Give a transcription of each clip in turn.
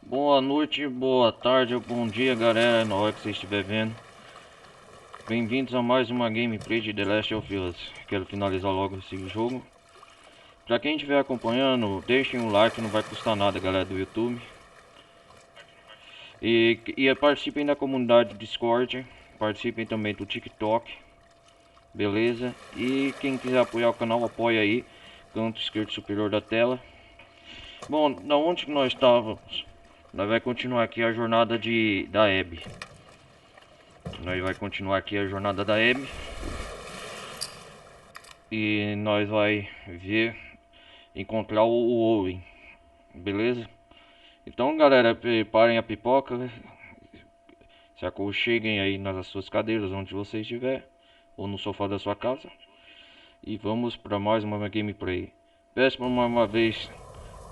Boa noite, boa tarde ou bom dia, galera, na hora que você estiver vendo. Bem-vindos a mais uma gameplay de The Last of Us. Quero finalizar logo esse jogo. Pra quem estiver acompanhando, deixem um like, não vai custar nada, galera do YouTube. E participem da comunidade do Discord, participem também do TikTok, beleza? E quem quiser apoiar o canal, apoia aí, canto esquerdo superior da tela. Bom, da onde que nós estávamos? Nós vai continuar aqui a jornada da Abby. Nós vai continuar aqui a jornada da Abby. E nós vai ver, encontrar o Owen. Beleza? Então, galera, preparem a pipoca. Se aconcheguem aí nas suas cadeiras, onde você estiver. Ou no sofá da sua casa. E vamos para mais uma gameplay. Peço uma vez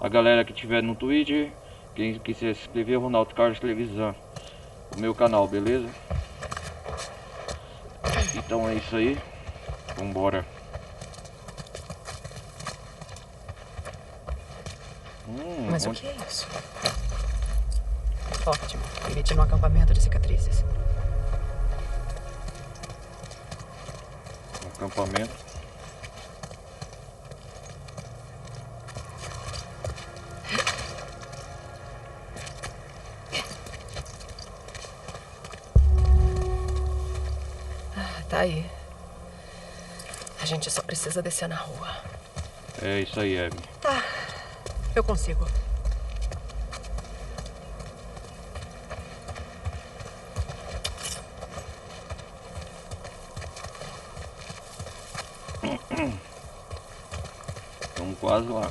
a galera que estiver no Twitter, quem quiser se inscrever, Ronaldo Carlos Televisão, o meu canal, beleza? Então é isso aí. Vambora. Mas o que é isso? Ótimo. Evite no acampamento de cicatrizes. Acampamento. Tá aí. A gente só precisa descer na rua. É isso aí, Abby. Tá. Eu consigo. Estamos quase lá.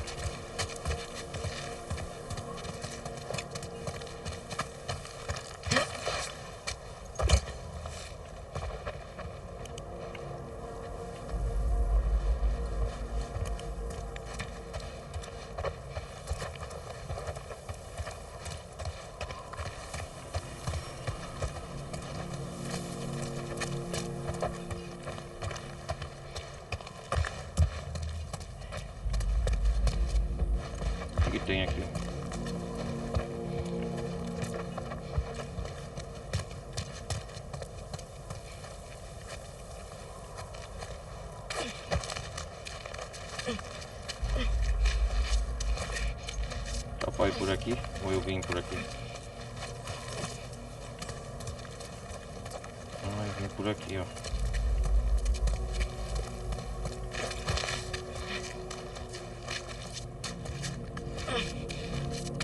O que tem aqui? Dá pra ir por aqui? Ou eu vim por aqui? Ah, eu vim por aqui, ó.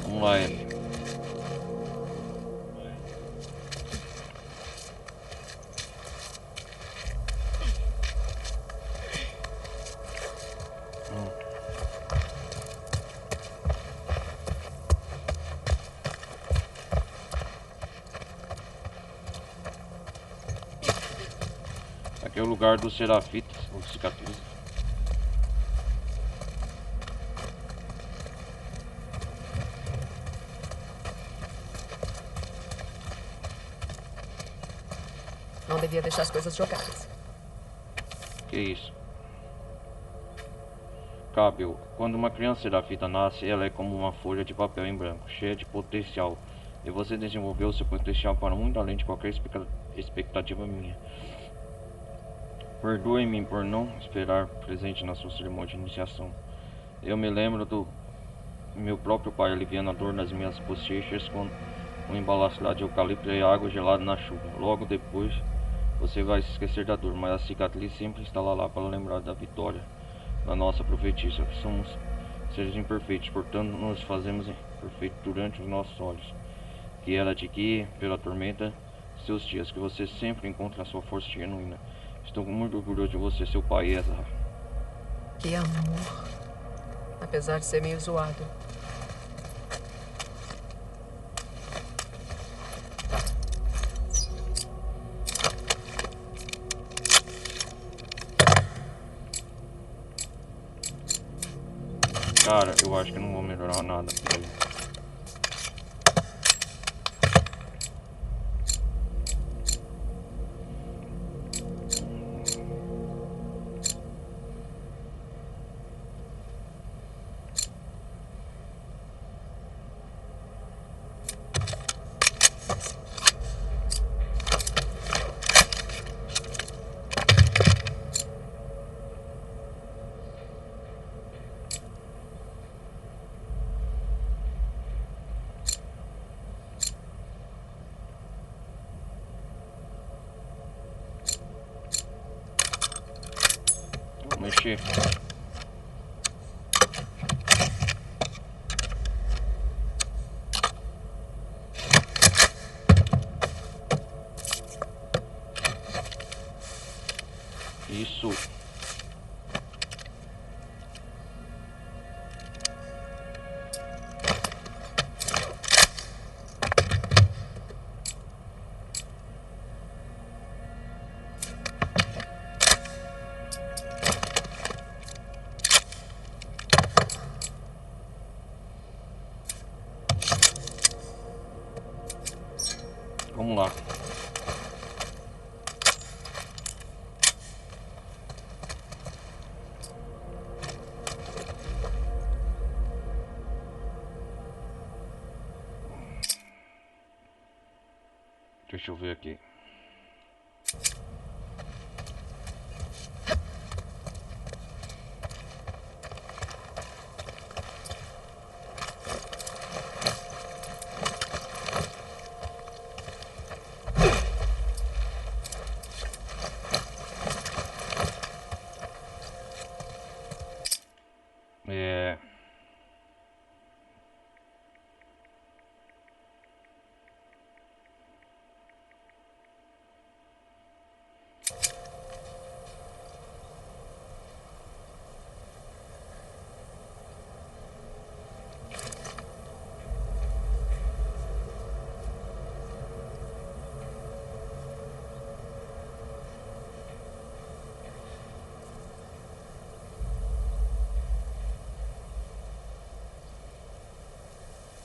Vamos lá, Abby. Aqui é o lugar dos serafitas, ou cicatrizes. Não devia deixar as coisas jogadas. Que isso? Cabel. Quando uma criança serafita nasce, ela é como uma folha de papel em branco, cheia de potencial. E você desenvolveu seu potencial para muito além de qualquer expectativa minha. Perdoe-me por não esperar presente na sua cerimônia de iniciação. Eu me lembro do meu próprio pai aliviando a dor nas minhas bochechas com um embalaço lá de eucalipto e água gelada na chuva. Logo depois, você vai se esquecer da dor, mas a cicatriz sempre está lá para lembrar da vitória da nossa profetisa. Somos seres imperfeitos, portanto nos fazemos perfeitos durante os nossos olhos. Que ela te guie pela tormenta de seus dias, que você sempre encontre a sua força genuína. Estou muito orgulhoso de você, seu pai, Ezra. Que amor. Apesar de ser meio zoado. Cara, eu acho que não vou melhorar nada por aí. mexer. Isso. Vamos lá. Deixa eu ver aqui.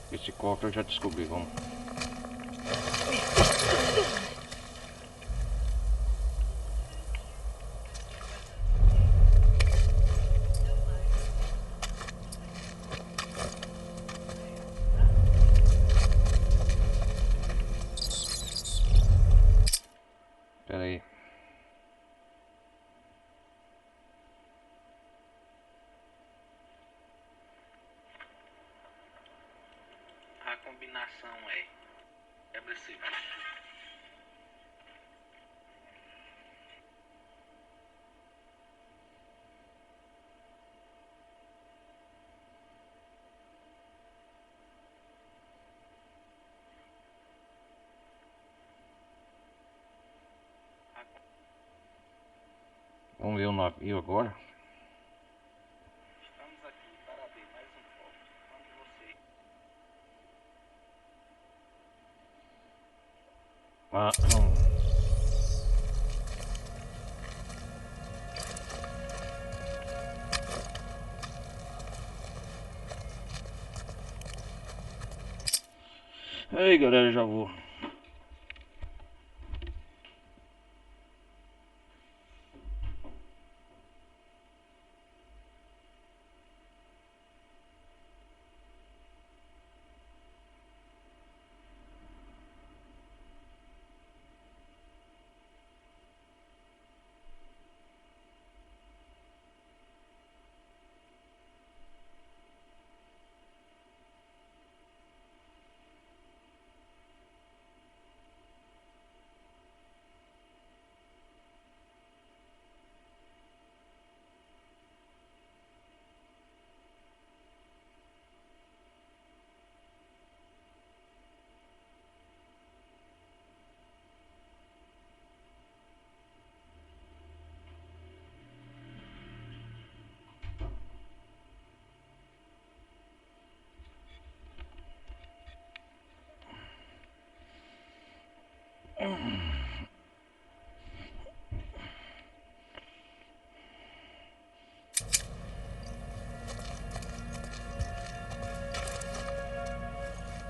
Esse cofre eu já descobri, vamos. Espera aí. A combinação é quebra-se. Vamos ver o navio agora. Estamos aqui para ver mais um foco. Onde você? Ah, Aí galera, já vou.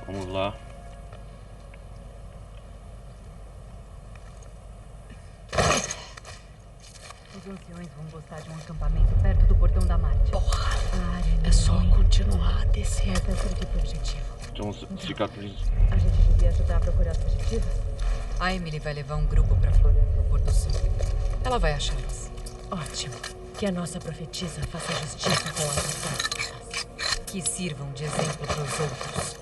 Vamos lá. Os anciões vão gostar de um acampamento perto do portão da Marte. Porra, A área é só ninguém continuar a descer. quer perseguir o objetivo. Então, cicatrizes. A gente devia ajudar a procurar as fugitivas. A Emily vai levar um grupo pra floresta ao Porto Sul. Ela vai achá-las. Ótimo. Que a nossa profetisa faça justiça com as assassinas. Que sirvam de exemplo pros outros.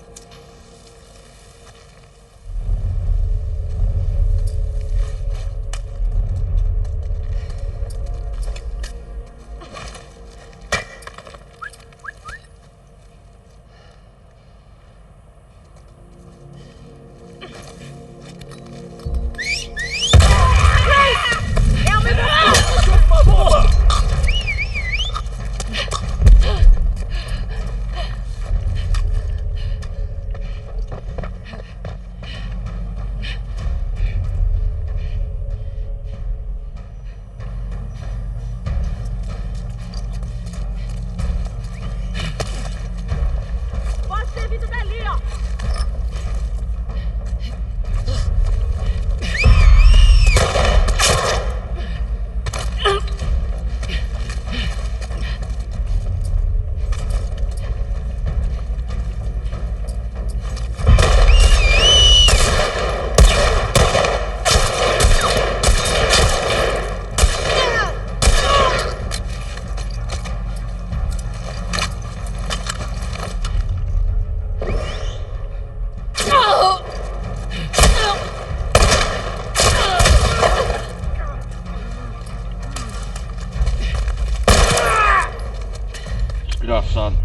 Desgraçado.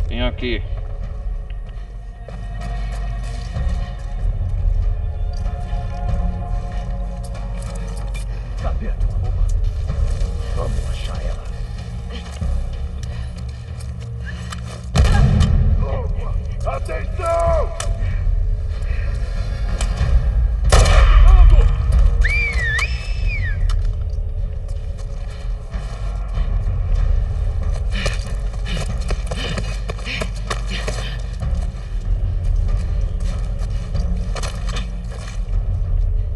Vem aqui. Cadê a tua roupa? Vamos achar ela. Atenção!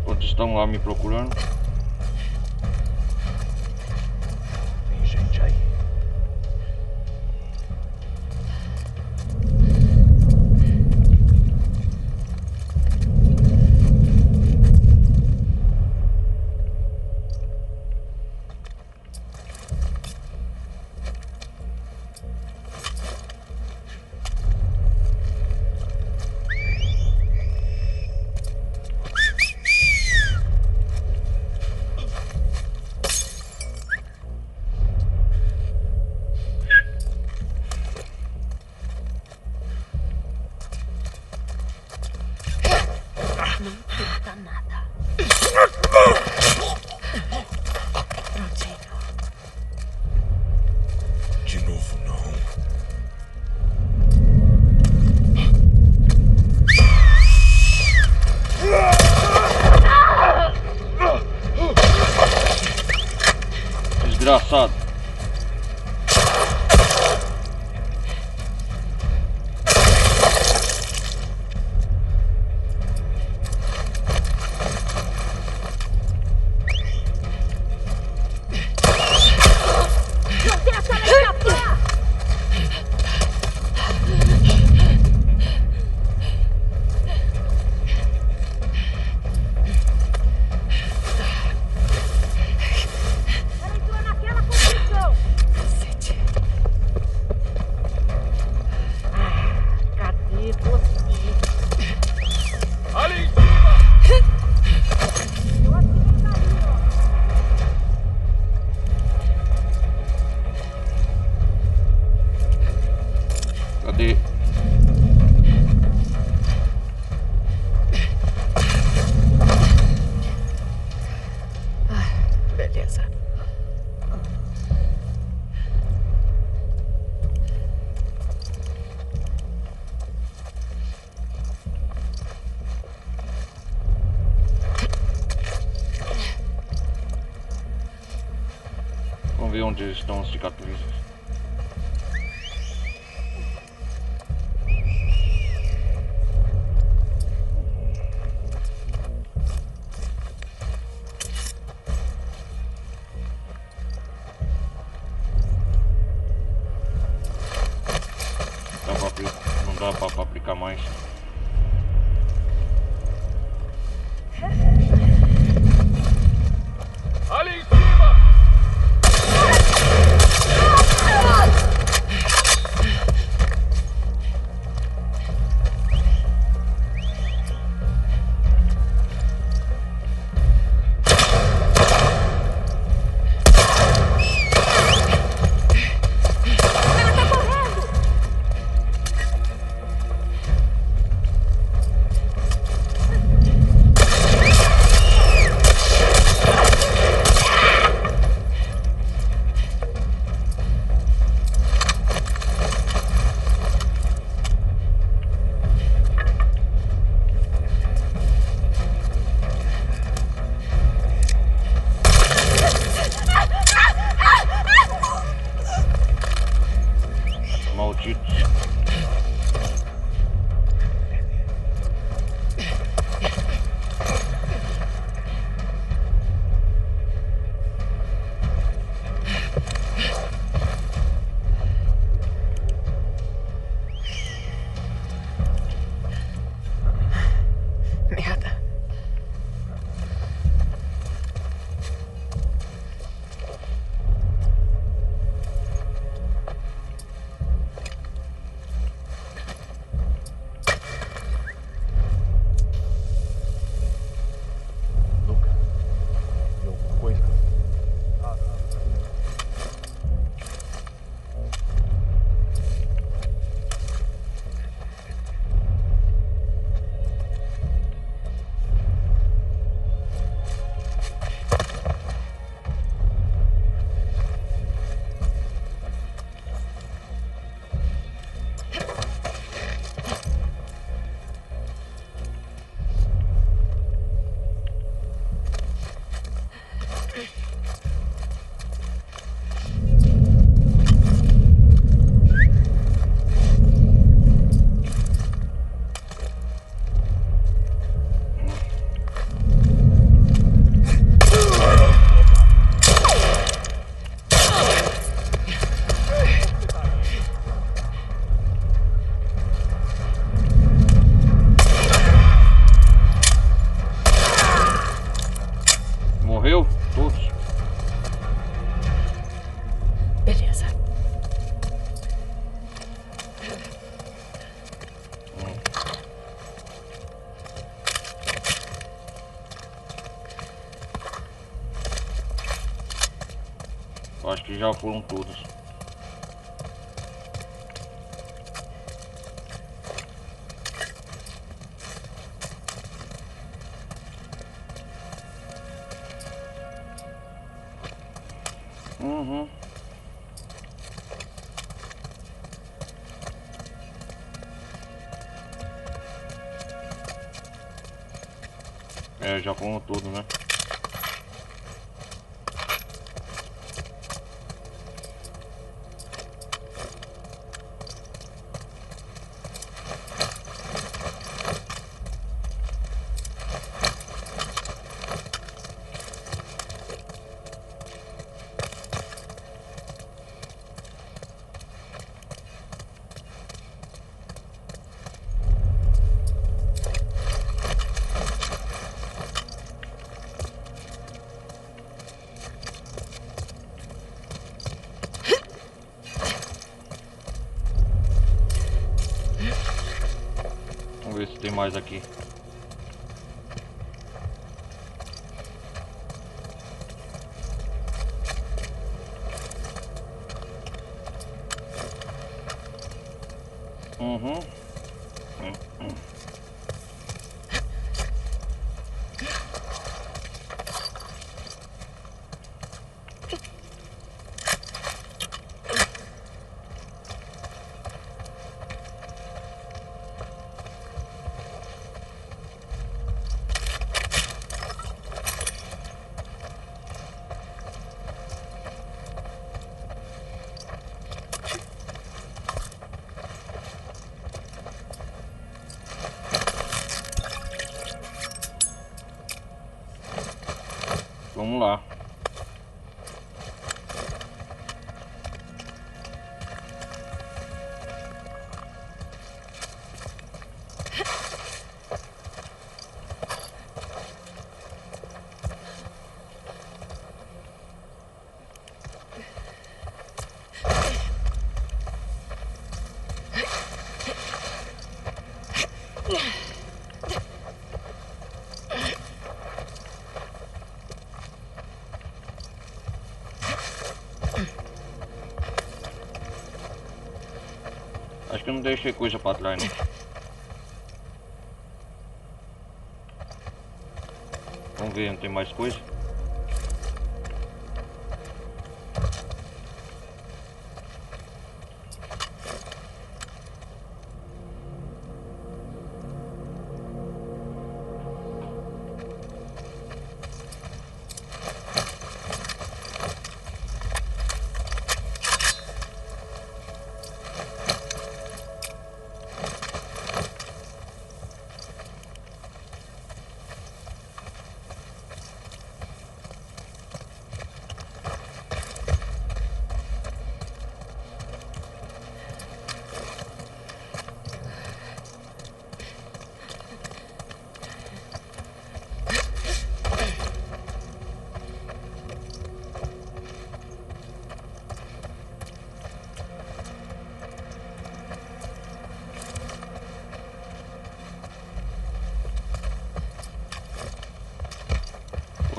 Quantos estão lá me procurando? Tem gente aí. Não tenta nada. Prontinho. De novo, não. Desgraçado. Cadê? Beleza. Vamos ver onde estão as cicatrizes. Não dá pra aplicar mais. Ali em cima! Malditos. Merda. Luca, viu alguma coisa? Morreu? Todos. Beleza. Eu acho que já foram todos. Uhum. É, já foram tudo, né? Vamos ver se tem mais aqui. Uhum. Vamos lá. Acho que eu não deixei coisa pra trás, né? Vamos ver, não tem mais coisa?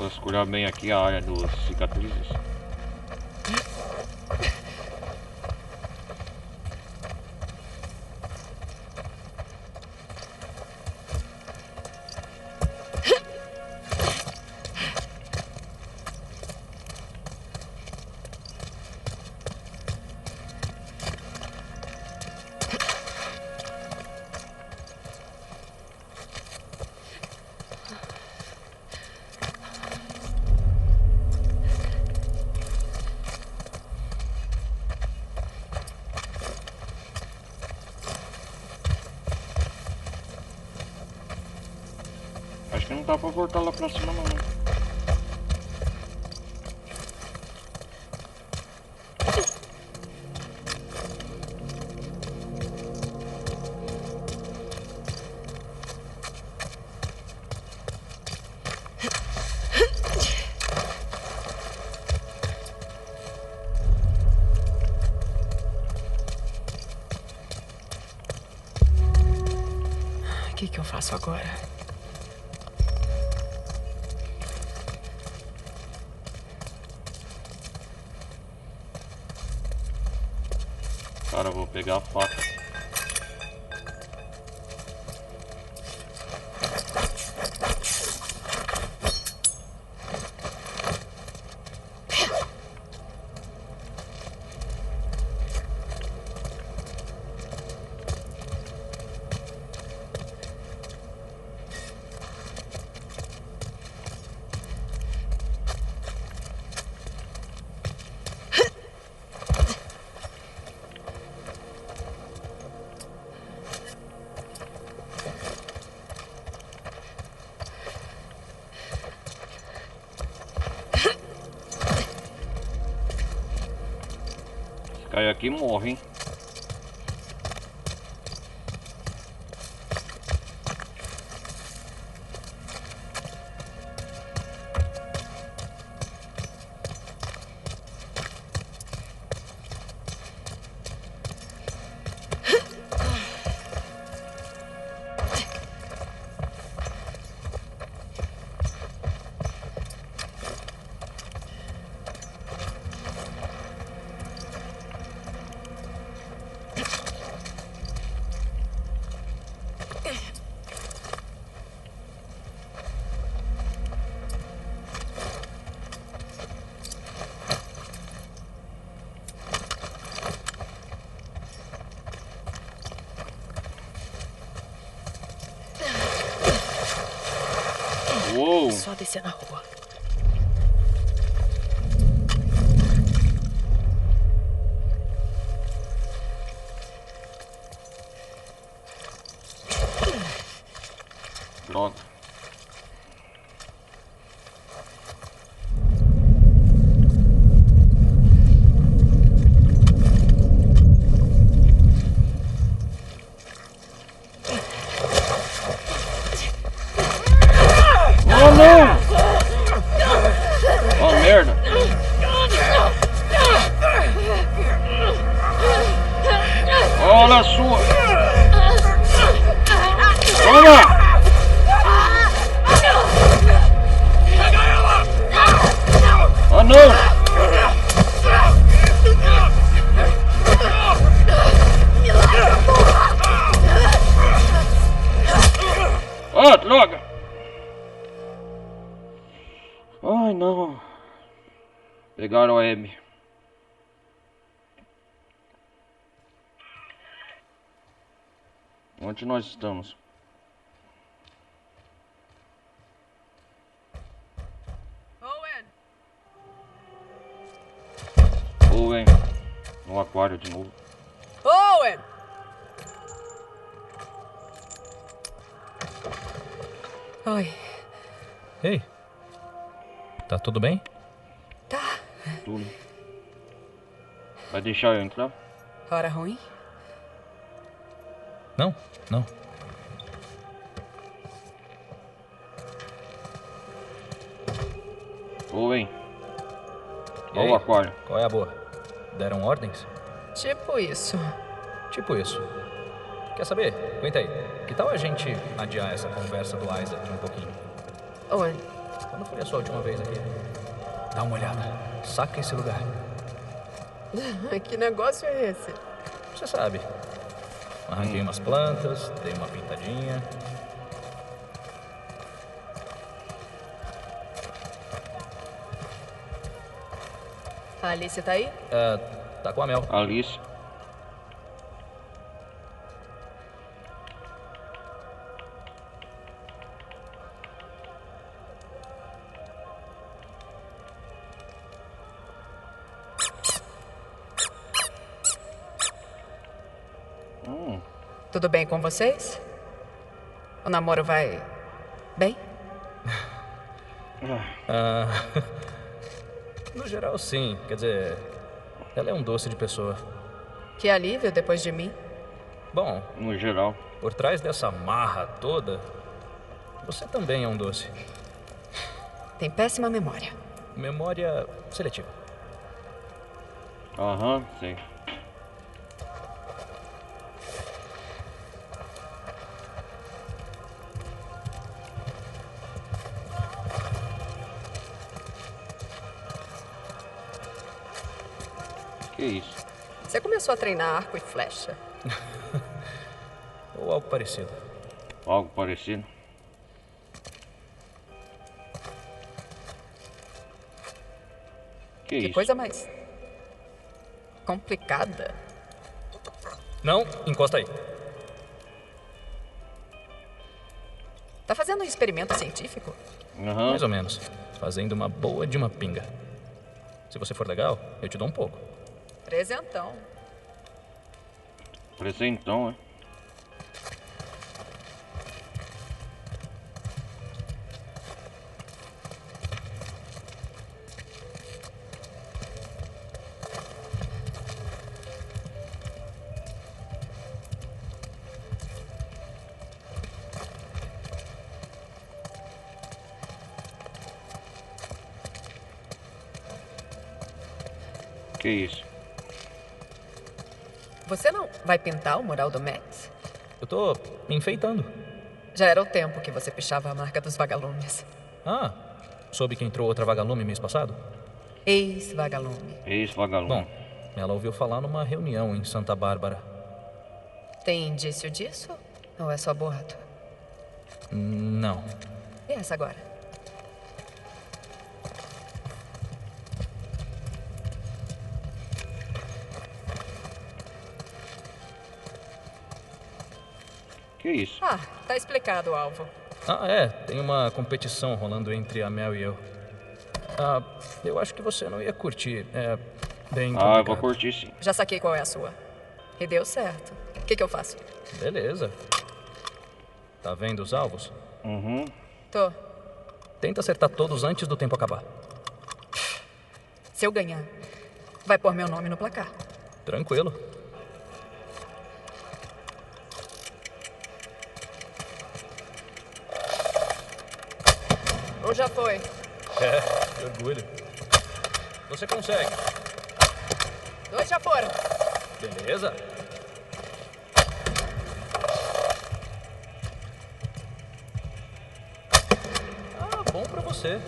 vasculhar bem aqui a área dos cicatrizes. Acho que não dá pra voltar lá pra cima não, né? O que eu faço agora? Cara, eu vou pegar a faca. Se cair aqui, morre, hein? Uou! Só descer na rua. Droga. Oh não! Oh merda! Olha a sua! Toma! Oh não! Ah, droga! Ai não! Pegaram a Abby. Onde nós estamos? Owen! No aquário de novo. Owen! Oi. Ei, tá tudo bem? Tá. Tudo. Vai deixar eu entrar? Hora ruim? Não, não. Owen! E Olha aí? o aquário. Qual é a boa? Deram ordens? Tipo isso. Tipo isso. Quer saber? Aguenta aí. Que tal a gente adiar essa conversa do Isaac um pouquinho? Owen, Quando foi a sua última vez aqui? Dá uma olhada. Saca esse lugar. Que negócio é esse? Você sabe. Arranquei umas plantas, dei uma pintadinha. A Alice tá aí? Tá com a Mel. Alice. Tudo bem com vocês? O namoro vai bem? No geral, sim. Quer dizer, ela é um doce de pessoa. Que alívio depois de mim. Bom, No geral. por trás dessa marra toda, você também é um doce. Tem péssima memória. Memória seletiva. Aham, sei. Que isso? Você começou a treinar arco e flecha. Ou algo parecido. Algo parecido? Que Que isso? coisa mais complicada. Não, encosta aí. Tá fazendo um experimento científico? Aham. Mais ou menos. Fazendo uma boa de uma pinga. Se você for legal, eu te dou um pouco. Presentão. Presentão, é? Que isso? Você não vai pintar o mural do Max? Eu tô me enfeitando. Já era o tempo que você pichava a marca dos vagalumes. Ah, soube que entrou outra vagalume mês passado? Ex-vagalume. Ex-vagalume. Bom, ela ouviu falar numa reunião em Santa Bárbara. Tem indício disso? Ou é só boato? Não. E essa agora? Que isso? Ah, tá explicado o alvo. Ah, é. Tem uma competição rolando entre a Mel e eu. Ah, eu acho que você não ia curtir. É bem complicado. Ah, eu vou curtir sim. Já saquei qual é a sua. E deu certo. O que eu faço? Beleza. Tá vendo os alvos? Uhum. Tô. Tenta acertar todos antes do tempo acabar. Se eu ganhar, vai pôr meu nome no placar. Tranquilo. Ou já foi? É, que orgulho. Você consegue. 2 já foram. Beleza? Ah, bom pra você.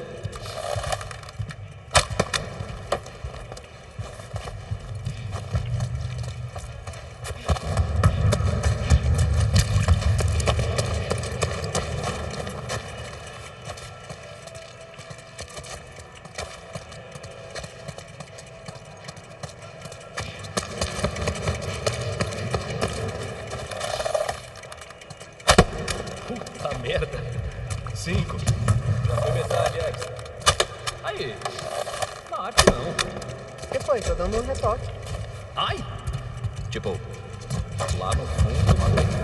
Puta merda. 5. Já foi metade extra. Aí. Na arte não. O que foi? Tô dando um retoque. Ai! Tipo, lá no fundo do maluco.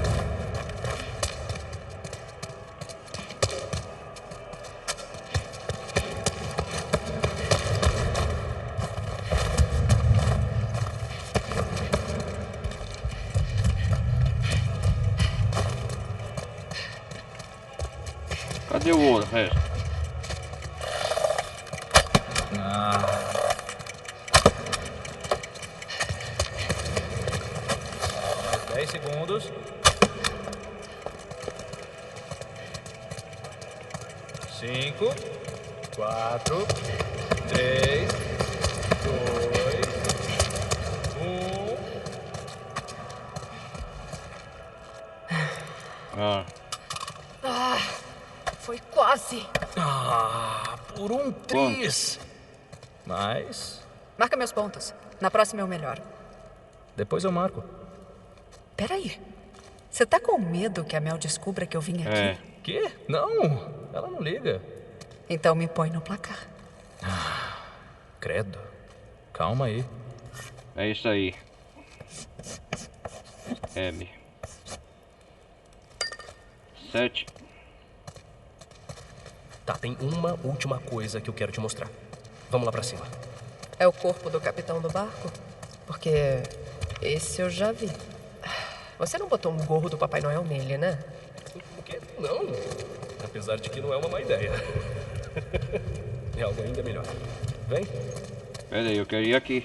Cadê o outro resto? Ah. 10 segundos. 5. 4, 3, 2, 1. Ah, foi quase. Por um tris. Mas Marca meus pontos. Na próxima eu melhoro. depois eu marco. Peraí. Você tá com medo que a Mel descubra que eu vim aqui? É, Quê? Não, ela não liga. Então me põe no placar. Credo. Calma aí. é isso aí. Abby. 7. Tá, tem uma última coisa que eu quero te mostrar. Vamos lá pra cima. É o corpo do capitão do barco? Porque esse eu já vi. Você não botou um gorro do Papai Noel nele, né? O quê? Não. Apesar de que não é uma má ideia. É algo ainda melhor. Vem. Pera aí, eu quero ir aqui.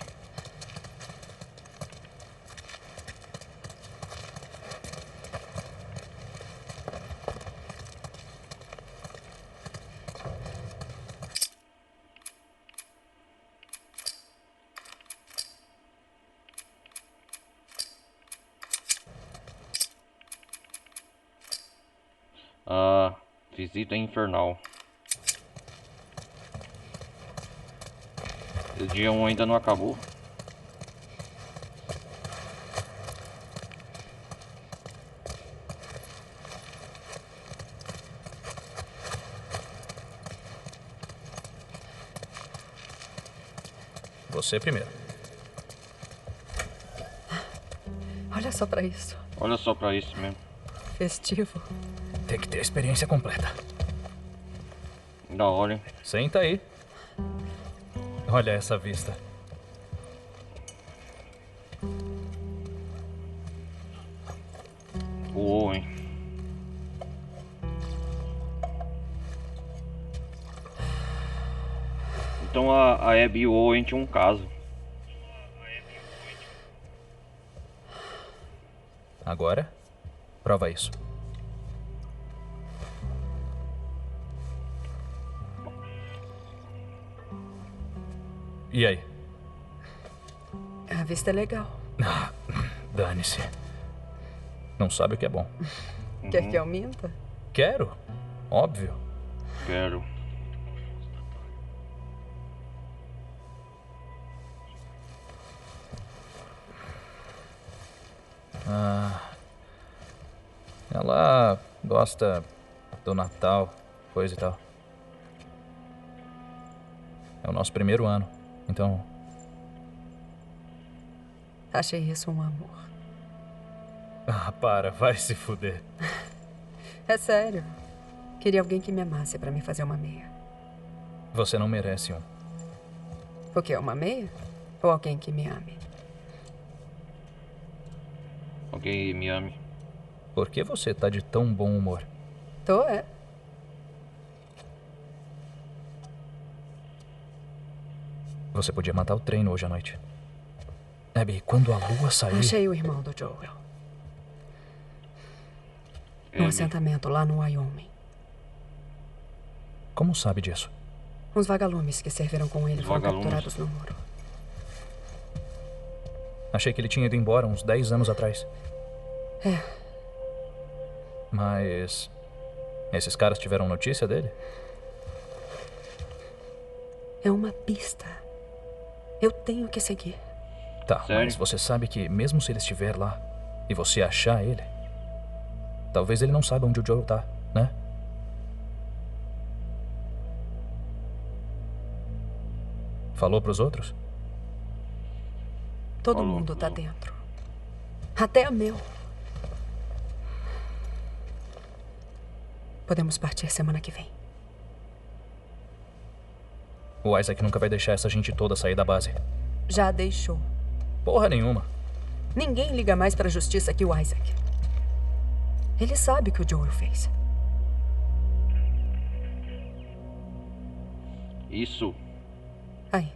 Visita infernal. O dia 1 ainda não acabou. Você primeiro. Olha só pra isso. Olha só pra isso mesmo. Festivo. Tem que ter a experiência completa. Da hora, hein? Senta aí. Olha essa vista. Uou, hein? Então a Abby e o Owen tinham um caso. Agora, prova isso. E aí? A vista é legal. Dane-se. Não sabe o que é bom. Quer que eu minta? Quero. Óbvio. Quero. Ela gosta do Natal, coisa e tal. É o nosso primeiro ano, então... Achei isso um amor. Para, vai se fuder. É sério. Queria alguém que me amasse pra me fazer uma meia. Você não merece um. O quê? Uma meia? Ou alguém que me ame? Alguém me ame. Por que você tá de tão bom humor? Tô, é. Você podia matar o treino hoje à noite. Abby, quando a lua sair... Achei o irmão do Joel. No Abby. assentamento lá no Wyoming. Como sabe disso? Uns vagalumes que serviram com ele Os foram vagalumes? capturados no muro. Achei que ele tinha ido embora uns 10 anos atrás. É. Mas... esses caras tiveram notícia dele? É uma pista. Eu tenho que seguir. Tá, Sério? mas você sabe que mesmo se ele estiver lá e você achar ele, talvez ele não saiba onde o Joel tá, né? Falou pros outros? Todo Falou, mundo tá falou. dentro. Até a Mel. Podemos partir semana que vem. O Isaac nunca vai deixar essa gente toda sair da base. Já deixou. Porra nenhuma. Ninguém liga mais pra justiça que o Isaac. Ele sabe o que o Joel fez. Isso. Aí.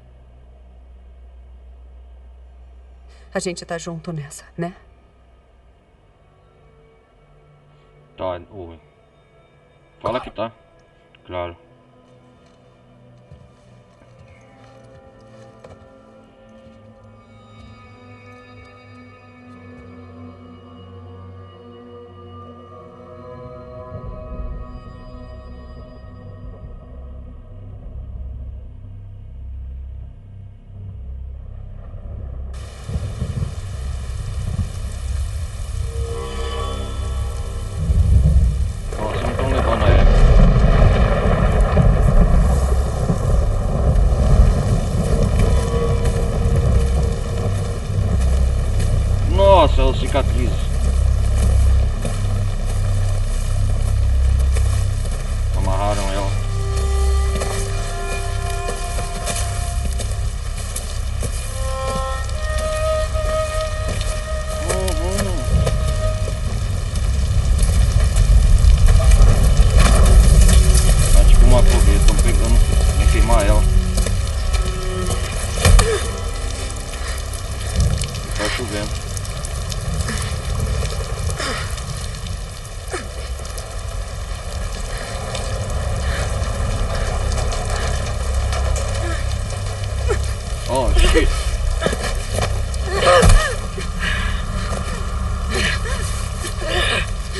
A gente tá junto nessa, né? Tá, Owen. Fala que tá. Claro.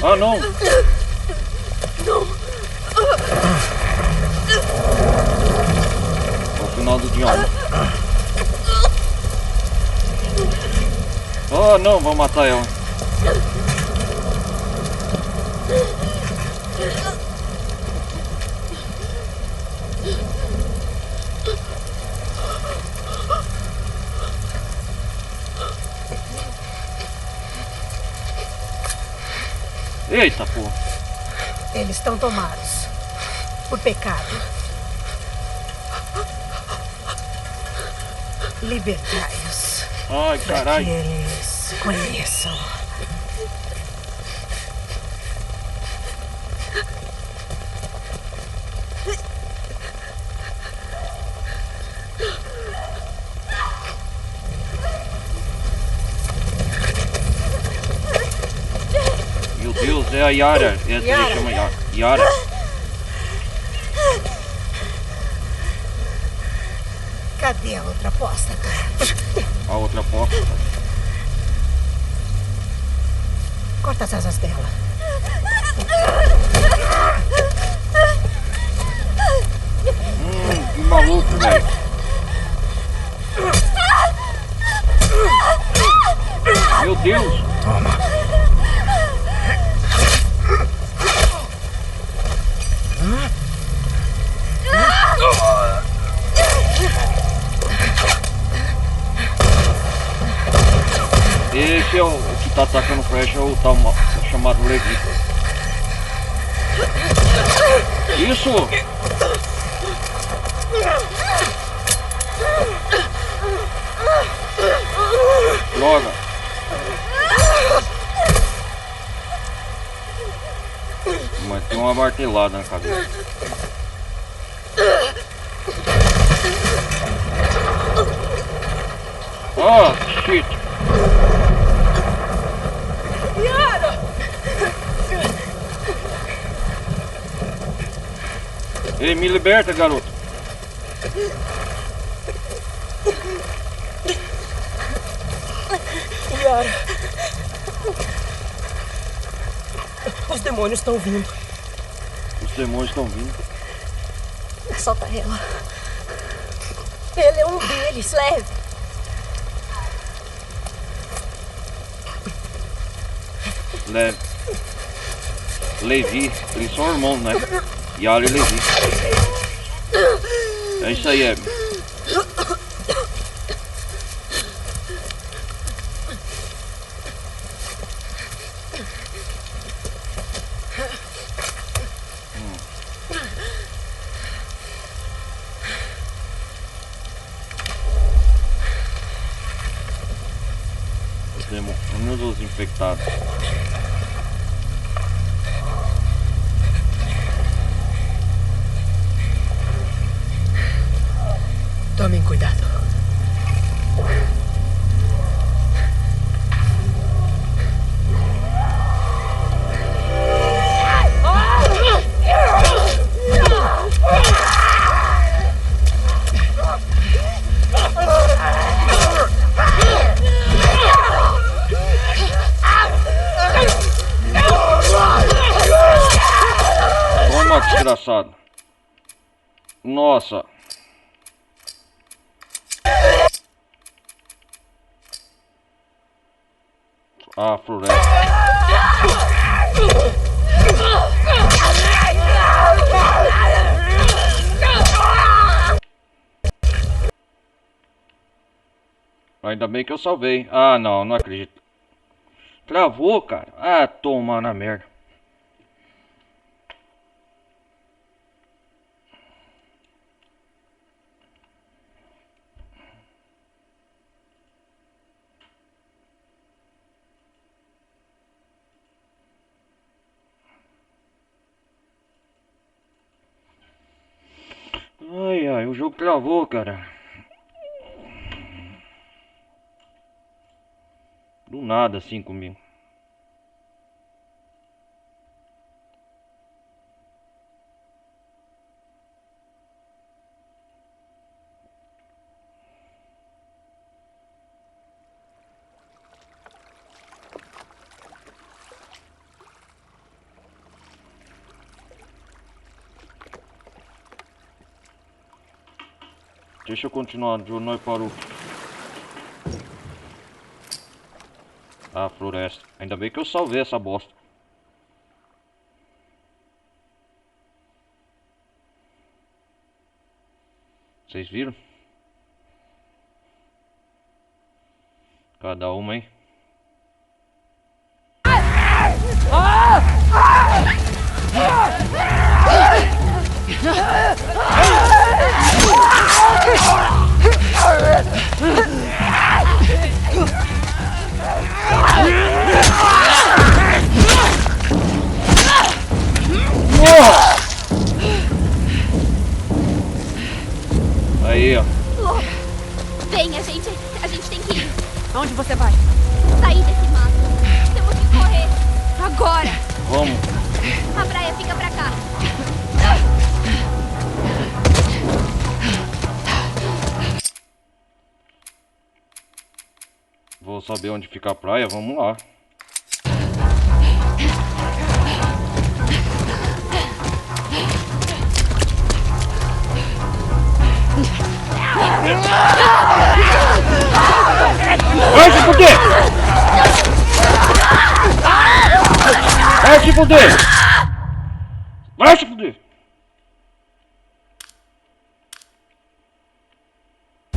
Ah, não! É o final do diálogo. Oh, não, vou matar ela. Eita, porra. Eles estão tomados por pecado. Libertai-os. Ai, Para que caralho. eles conheçam. Meu Deus, é a Yara. Essa aí chama Yara. Cadê a outra apóstata? A outra porta. Corta as asas dela. Que maluco, velho. Meu Deus. Toma. Esse é o que tá atacando o Crash, é o tal chamado Levi. Isso! Droga! Mas tem uma martelada na cabeça. Ah, shit! Ei, me liberta, garoto. Yara. Os demônios estão vindo. Os demônios estão vindo. Solta ela. Ele é um deles, leve. Leve. Levi, eles são irmãos, né? Yara e Levi. É isso aí, Abby. Os demônios ou os infectados? Tomem cuidado. Toma, desgraçado. Nossa. Ah, floresta. Ainda bem que eu salvei. Ah, não, não acredito. Travou, cara. Ah, toma na merda. Ai, ai, o jogo travou, cara. Do nada assim comigo. Deixa eu continuar, de onde nós parou. Ah, floresta. Ainda bem que eu salvei essa bosta. Vocês viram? Cada uma, hein? Aí, ó. Vem, a gente tem que ir. Aonde você vai? Sair desse mato. Temos que correr. Agora. Vamos. A praia fica pra cá. Vou saber onde fica a praia, vamos lá. Vai se fuder! Vai se fuder! Vai se fuder!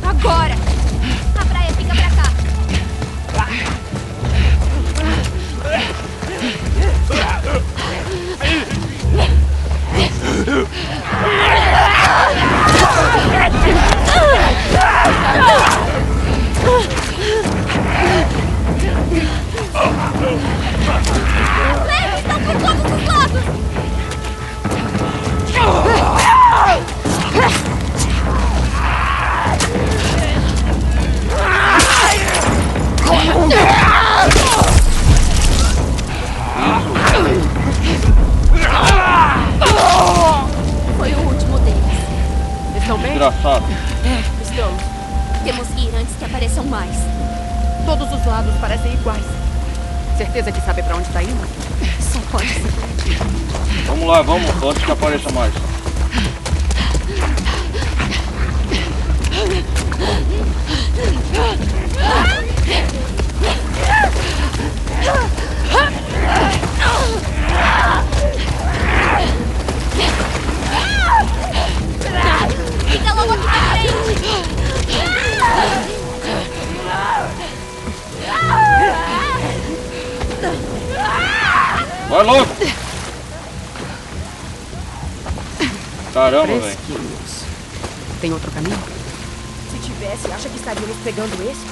Agora. A praia fica pra cá. Leves estão por todos os lados. Foi o último deles. Estão bem? Desgraçado. Estamos. Temos que ir antes que apareçam mais. Todos os lados parecem iguais. Certeza que sabe pra onde tá indo? Só pode ser. Vamos lá, vamos, antes que apareça mais. Fica logo aqui pra frente. Vai logo! Caramba, velho. Fresquinhos. Tem outro caminho? Se tivesse, acha que estaríamos pegando esse?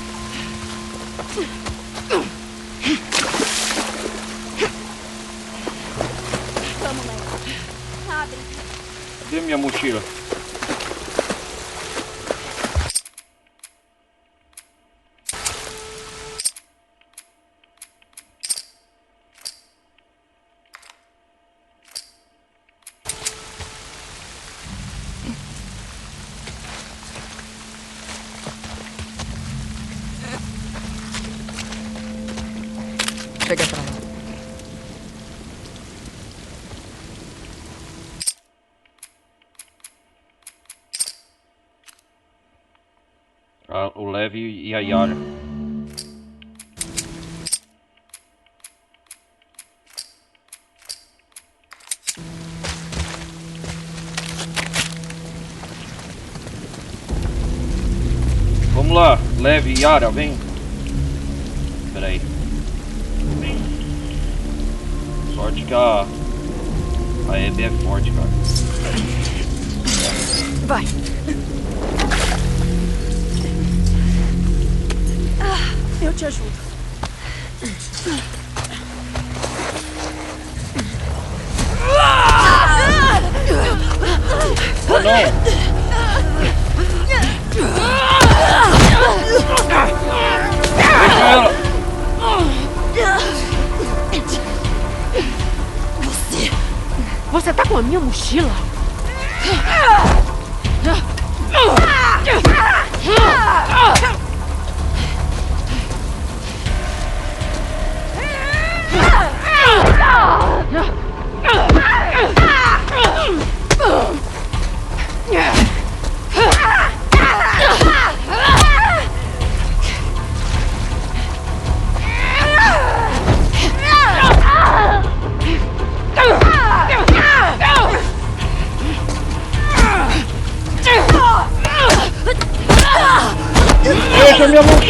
Vamos, Léo. Abre. Cadê minha mochila? Chega pra lá. O Levi e a Yara. Vamos lá, Levi e Yara, vem. Espera aí. Sorte que a Abby é forte, cara. Vai. Eu te ajudo. Oh, não! Deixa ela! Você tá com a minha mochila?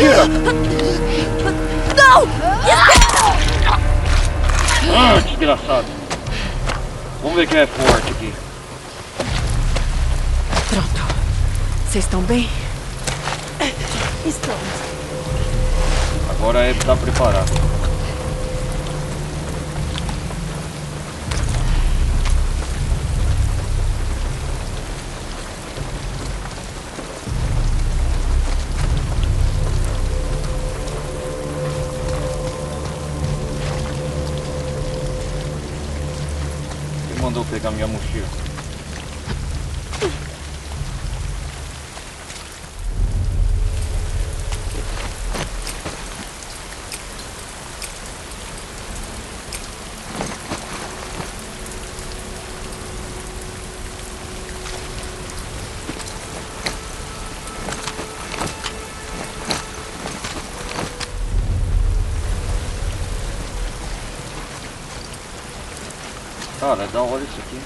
Atira! Não! Ah, desgraçado. Vamos ver quem é forte aqui. Pronto. Vocês estão bem? Estamos. Agora é estar preparado. Quem mandou pegar minha mochila? Cara, é da hora isso aqui.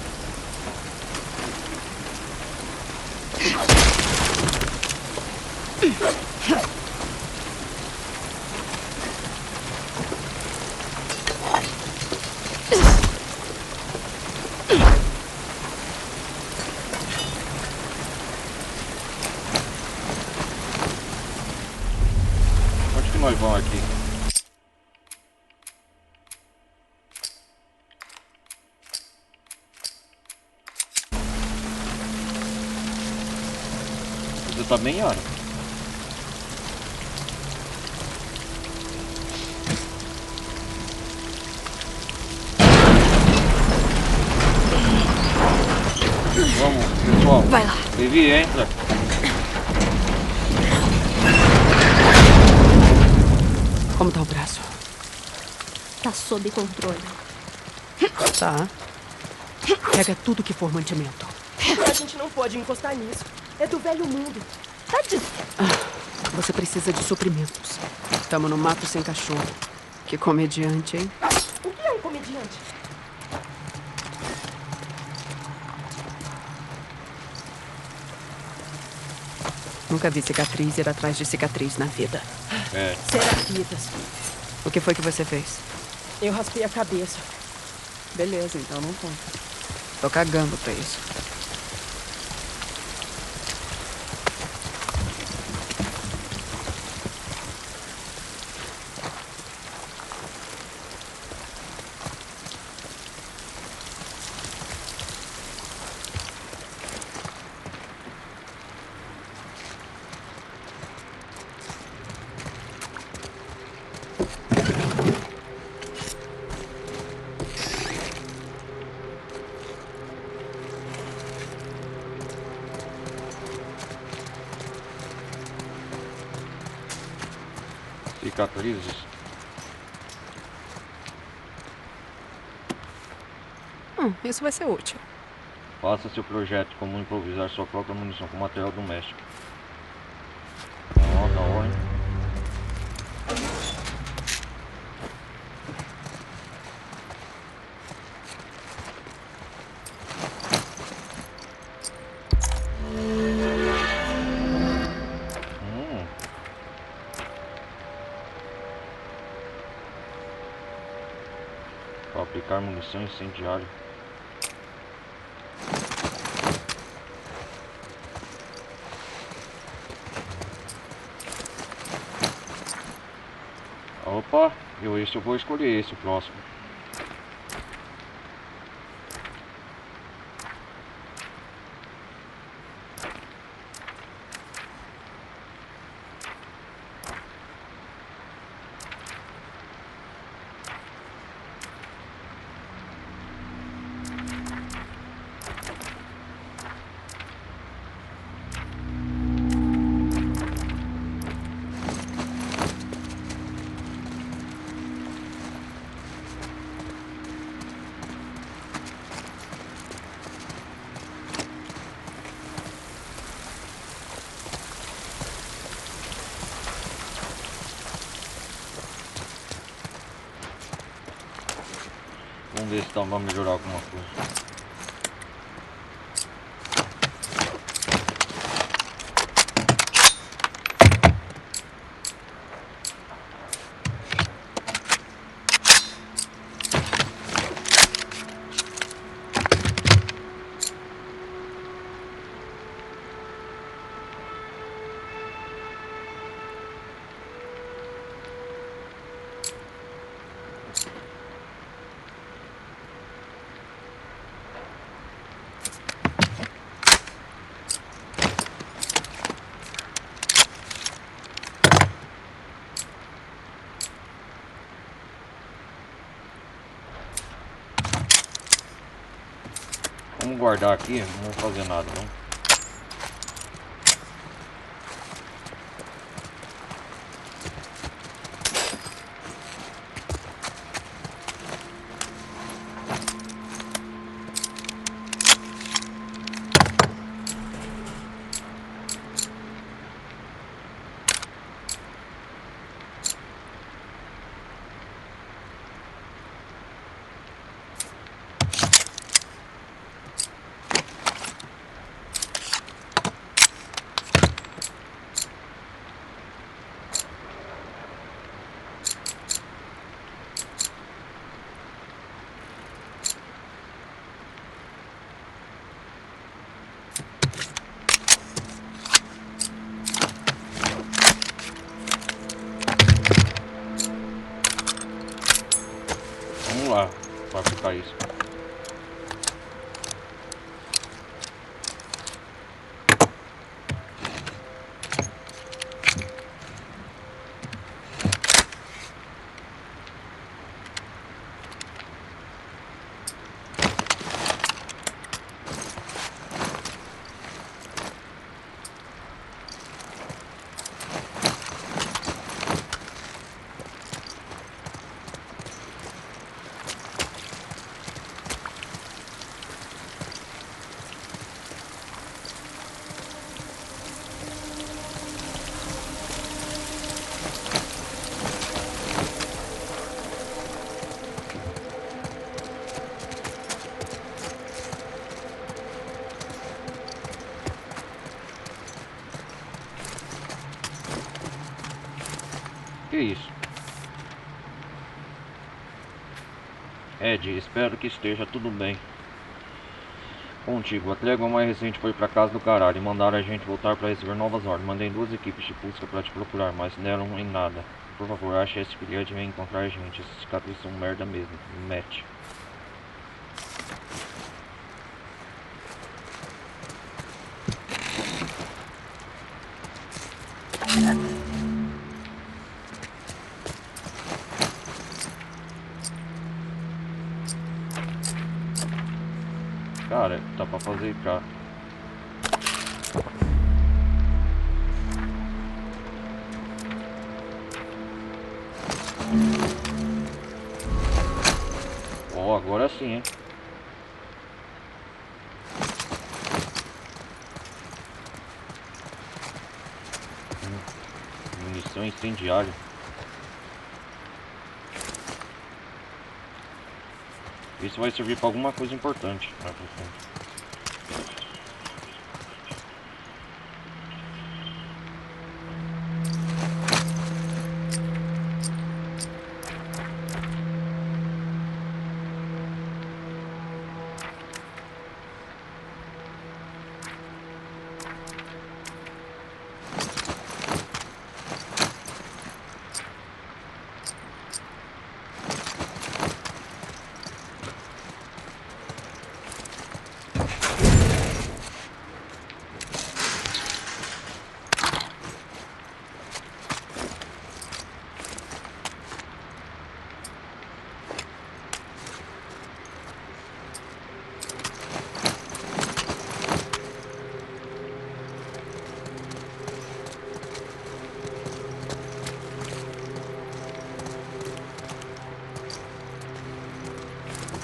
Onde que nós vamos aqui? Você tá bem, Yara? Vamos, pessoal. Vai lá. Levi, entra. Como tá o braço? Tá sob controle. Tá. Pega tudo que for mantimento. A gente não pode encostar nisso. É do velho mundo. Tá de... Você precisa de suprimentos. Tamo no mato sem cachorro. Que comediante, hein? O que é um comediante? Nunca vi cicatriz ir atrás de cicatriz na vida. É. Serafitas. O que foi que você fez? Eu raspei a cabeça. Beleza, então não conta. Tô cagando pra isso. Cicatrizes. Isso vai ser útil. Faça seu projeto como improvisar sua própria munição com material doméstico. Ó, da hora, hein? Fabricar munição incendiária. Opa, eu vou escolher esse, o próximo. Vamos ver se dá pra melhorar alguma coisa. Vamos guardar aqui, não vamos fazer nada, não. Vamos lá, para ficar isso. Que isso? Ed, espero que esteja tudo bem contigo. A trégua mais recente foi pra casa do caralho e mandaram a gente voltar pra receber novas ordens. Mandei 2 equipes de busca pra te procurar, mas deram em nada. Por favor, ache esse filhote e vem encontrar a gente. Essas cicatrizes são merda mesmo. Matt. Cara, dá pra fazer cá. Ó, agora sim, hein? Munição incendiária. Isso vai servir pra alguma coisa importante.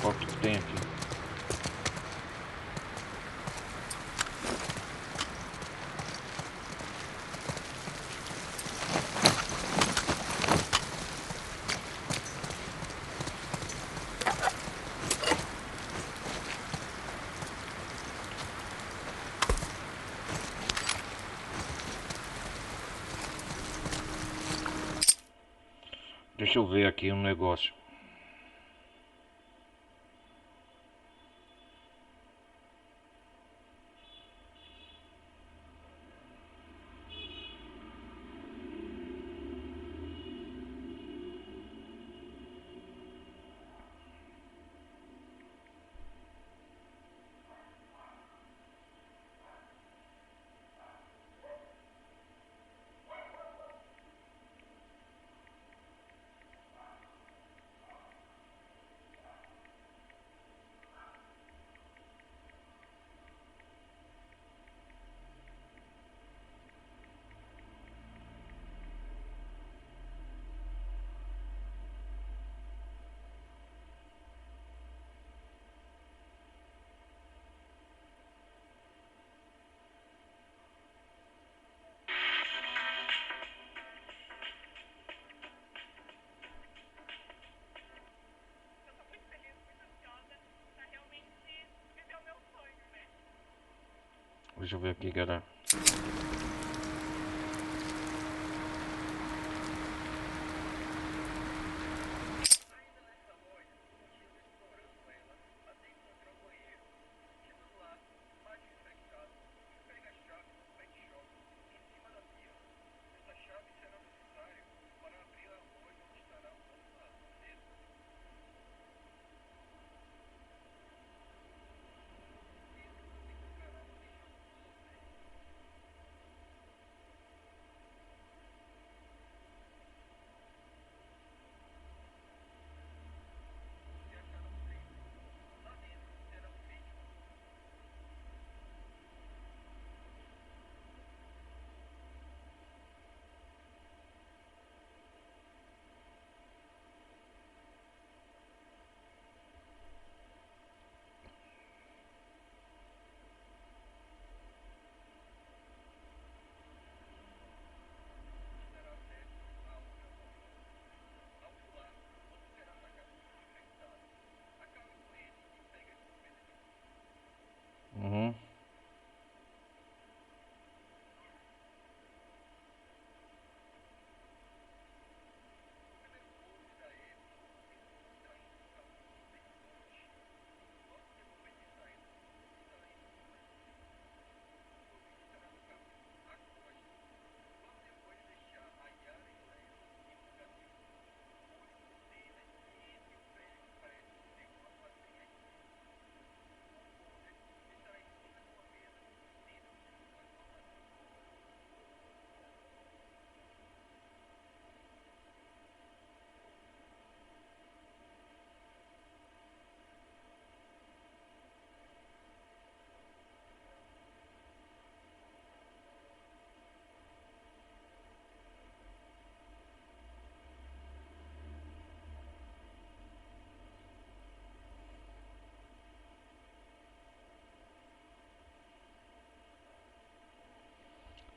Qual que tem aqui? Deixa eu ver aqui um negócio. Deixa eu ver aqui, galera. Uhum.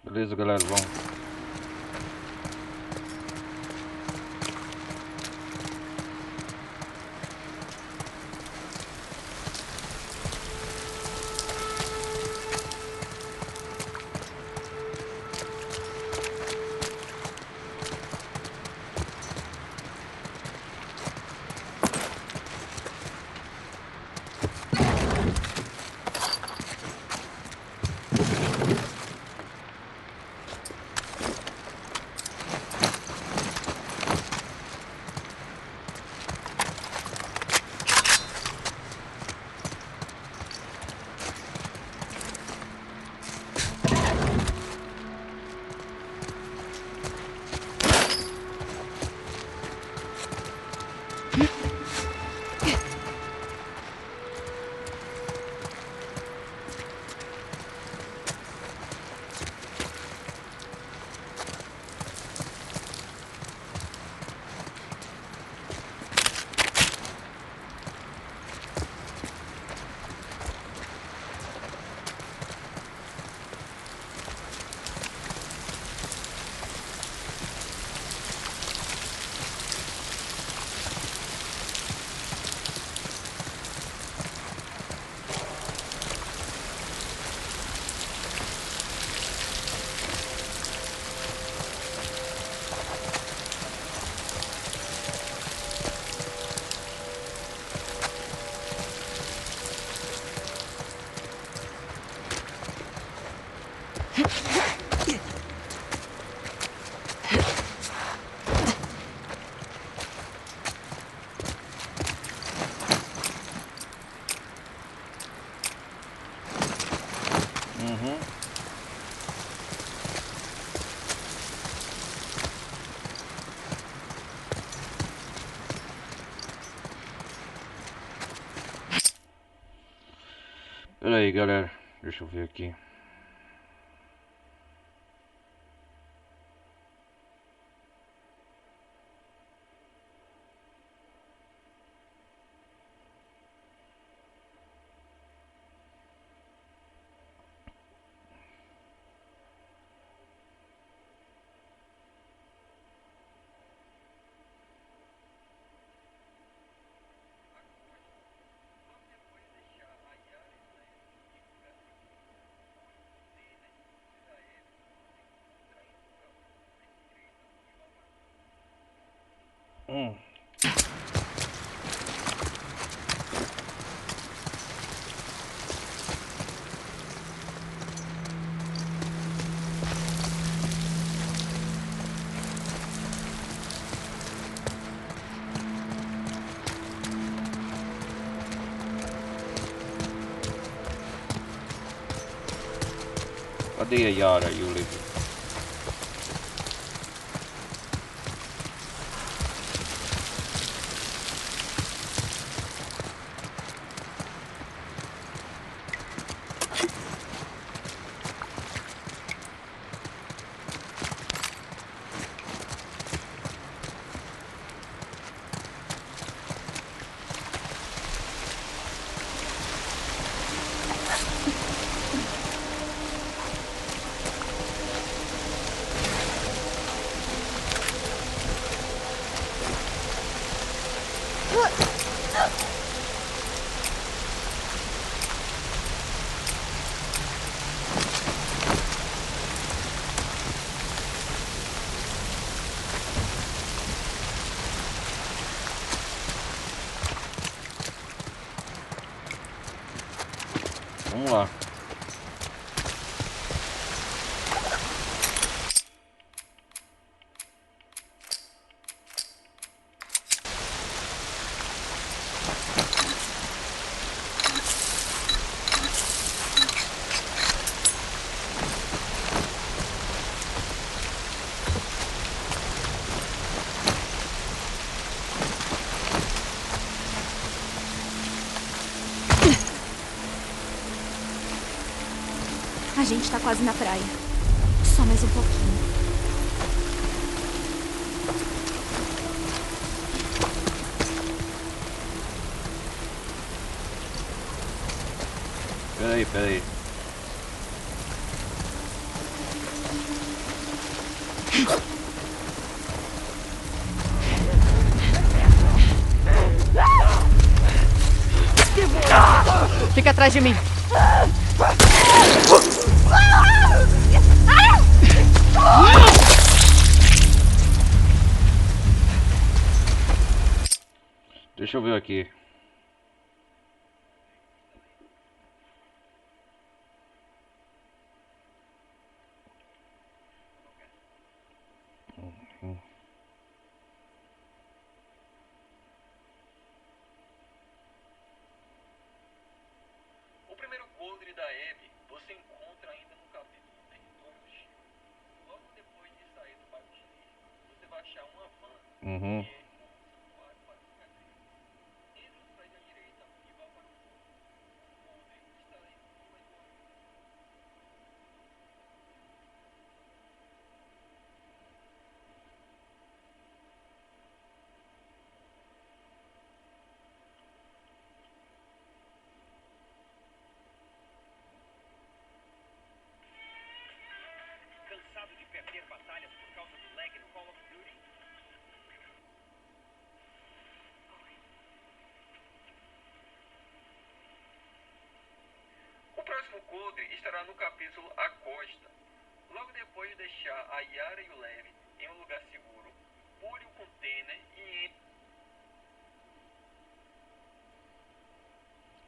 Beleza, galera, vamos. Uhum. Pera aí, galera. Deixa eu ver aqui. Cadê a Yara e o Levi? Vamos lá. A gente tá quase na praia. Só mais um pouquinho. Peraí. Fica atrás de mim. Deixa eu ver aqui. O primeiro coldre da Abby você encontra ainda no capítulo do Território do Chico. Logo depois de sair do bairro chinês, você vai achar uma van. Cansado de perder batalhas por causa do lag no Call of Duty? O próximo coldre estará no capítulo A Costa. Logo depois de deixar a Yara e o Levi em um lugar seguro, pule o container e entre.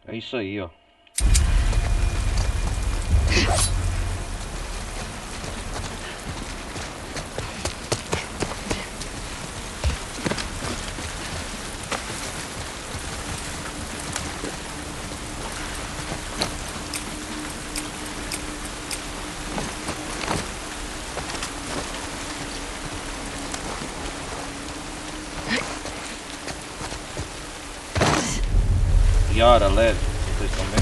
É isso aí, ó. Yara, Levi, vocês também?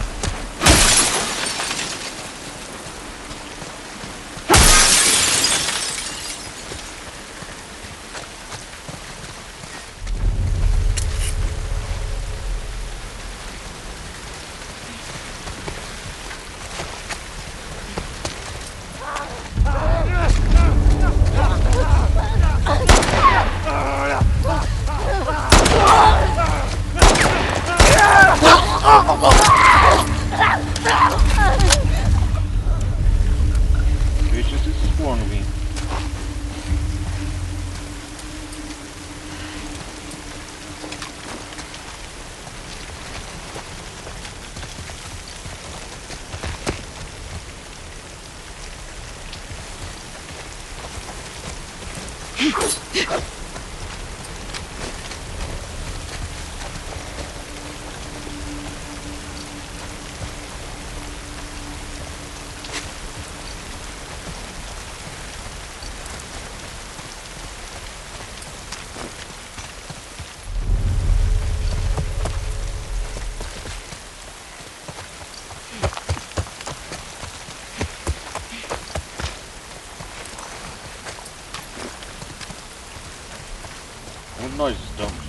Deixa esses fornos vir. Onde nós estamos?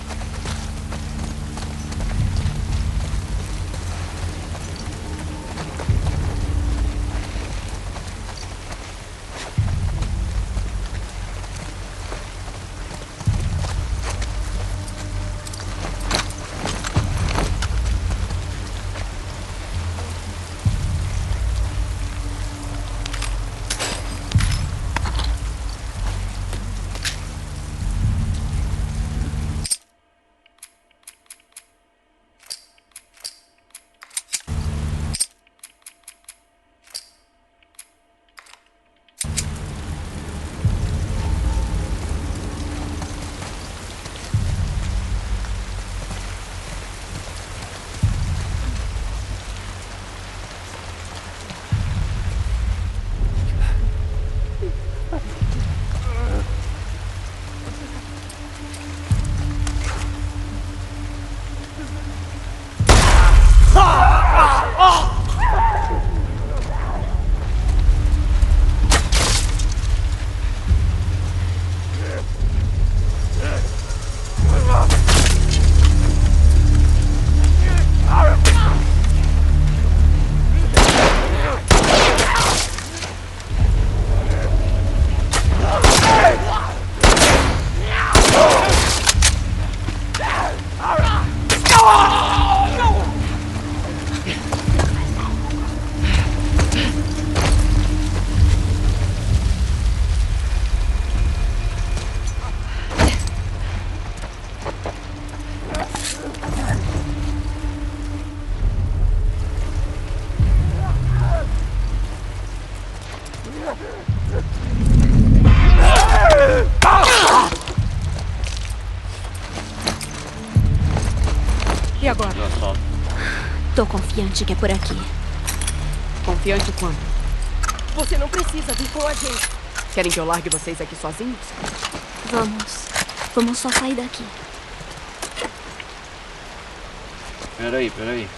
E agora? Já só. Tô confiante que é por aqui. Confiante quanto? Você não precisa vir com a gente. Querem que eu largue vocês aqui sozinhos? Vamos. Vamos só sair daqui. Peraí.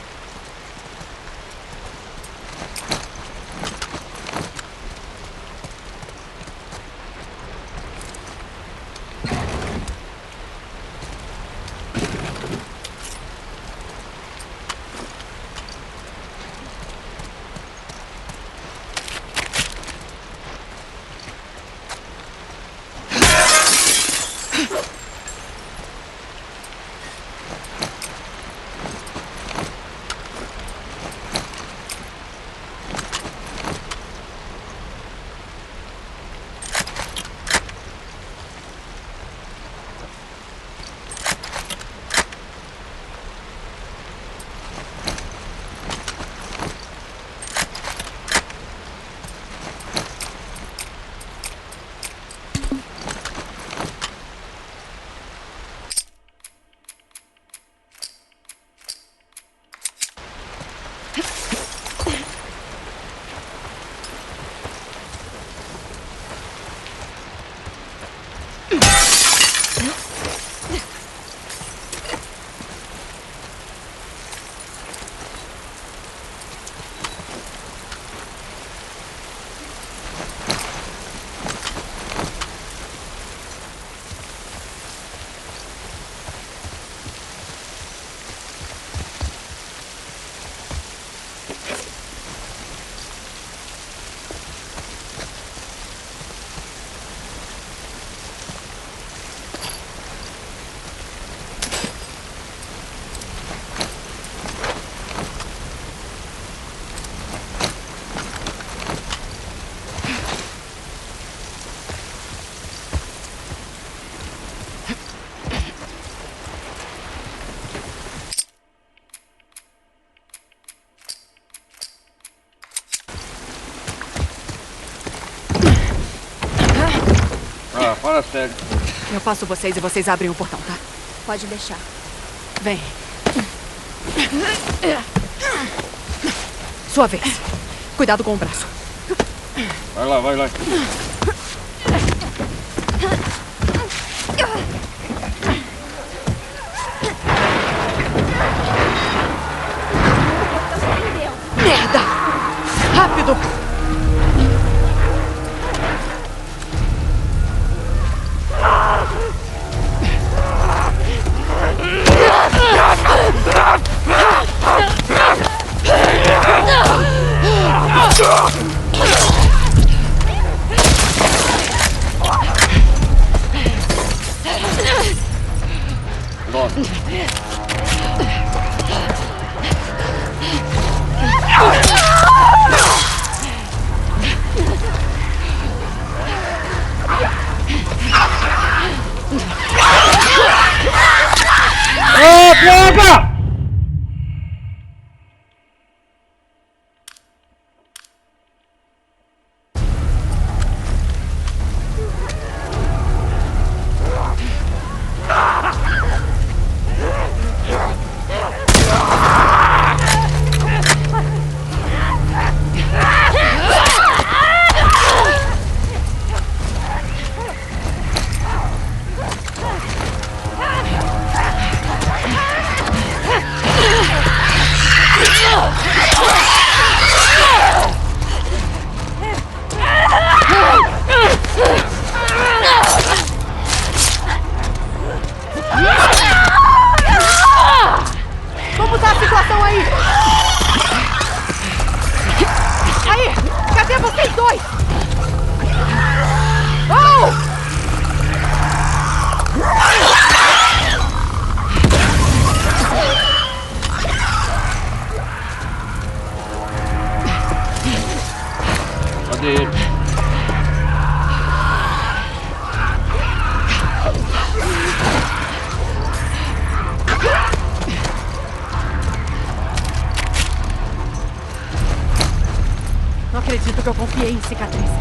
Ah, fala sério. Eu passo vocês e vocês abrem o portão, tá? Pode deixar. Vem. Sua vez. Cuidado com o braço. Vai lá, vai lá. Merda! Rápido! Como tá a situação aí? Aí! Cadê vocês dois? Oh! Cadê ele? Não acredito que eu confiei em cicatrizes.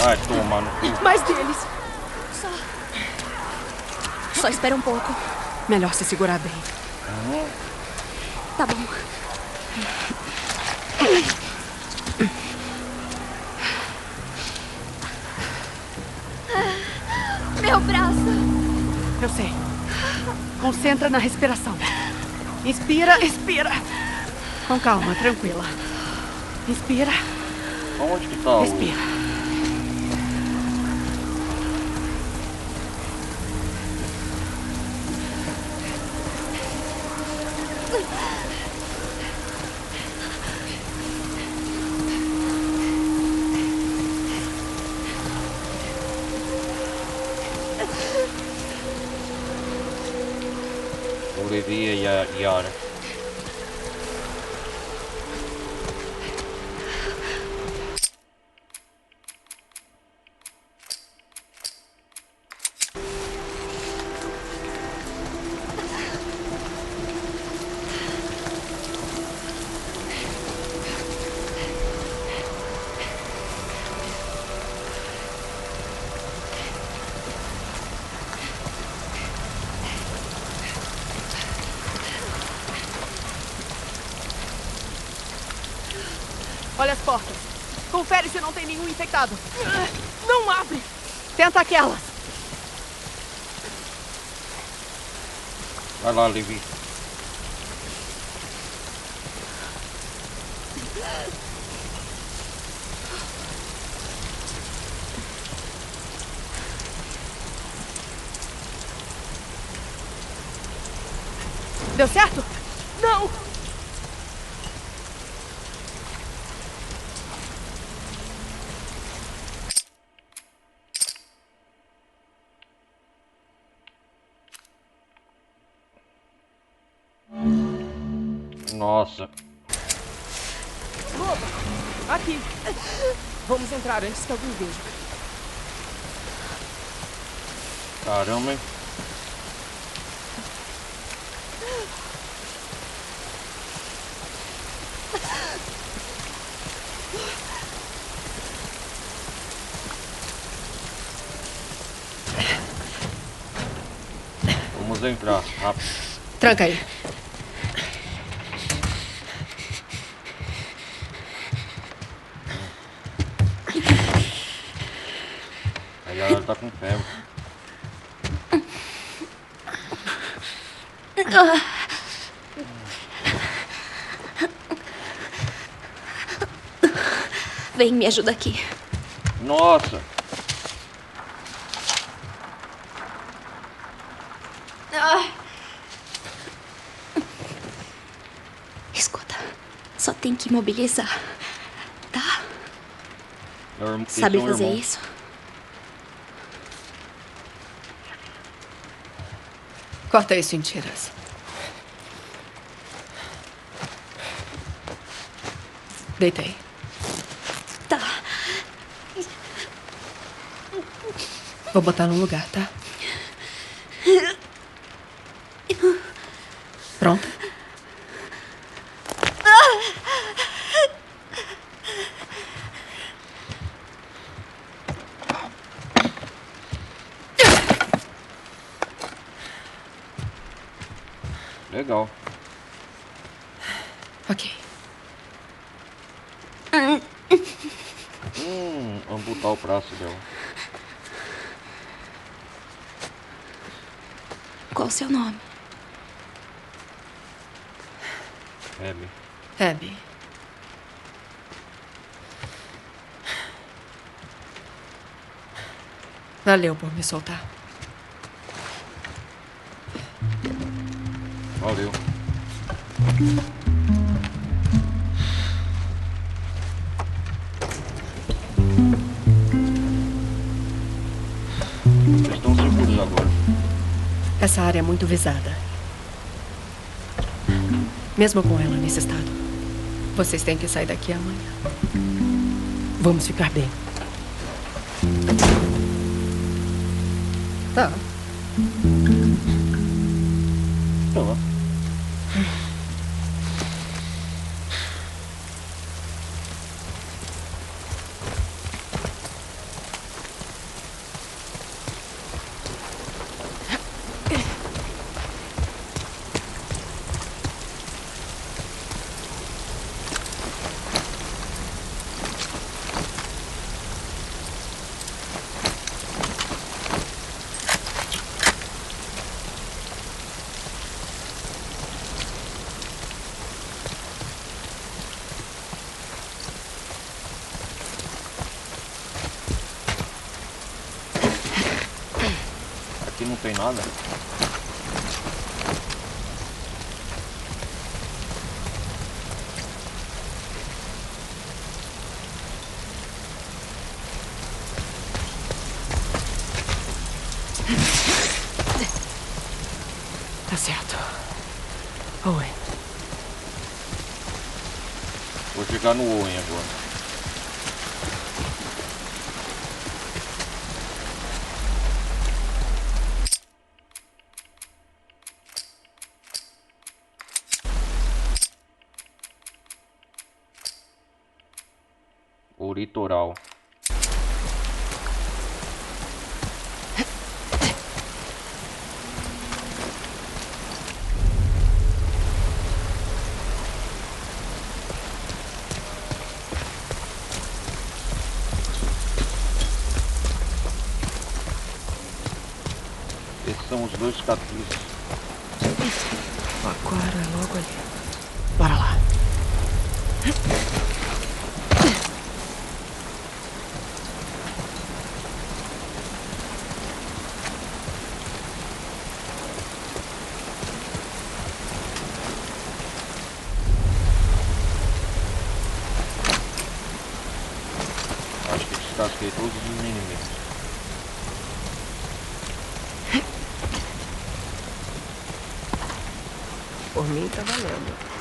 Vai tomar no cu. Mais deles. Só espera um pouco. Melhor se segurar bem. Tá bom. Meu braço. Eu sei. Concentra na respiração. Inspira, expira. Então calma, tranquila. Respira. Onde que tá Respira. Olivia e a Yara. Olha as portas. Confere se não tem nenhum infectado. Não abre! Tenta aquelas. Vai lá, Levi. Deu certo? Não! Nossa. Opa! Aqui! Vamos entrar antes que alguém veja. Caramba, hein? Vamos entrar, rápido. Tranca aí. A Yara tá com febre. Vem, me ajuda aqui. Nossa! Escuta, só tem que imobilizar, tá? Esse Sabe é um fazer irmão. isso? Corta isso em tiras. Deitei. Tá. Vou botar no lugar, tá? Pronto? Legal. Ok. Amputar o braço dela. Qual o seu nome? Abby. Abby. Valeu por me soltar. Valeu. Vocês estão seguros agora. Essa área é muito visada. Mesmo com ela nesse estado. Vocês têm que sair daqui amanhã. Vamos ficar bem. Tá. Tá. Aqui não tem nada. Tá certo. Owen. Vou chegar no Owen agora. O litoral. Esses são os dois cicatrizes. O aquário é logo ali. Bora lá. Acho que descasquei todos os inimigos. Por mim tá valendo.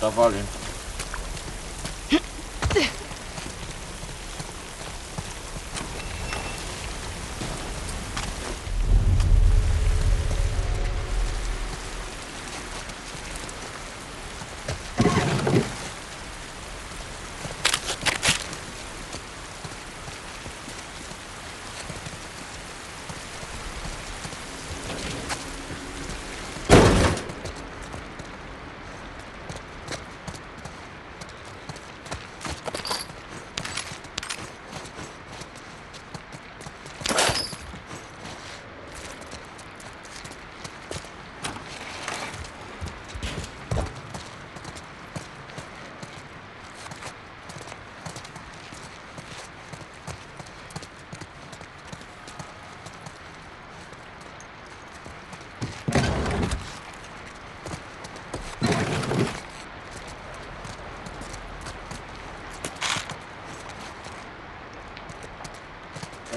Tá valendo.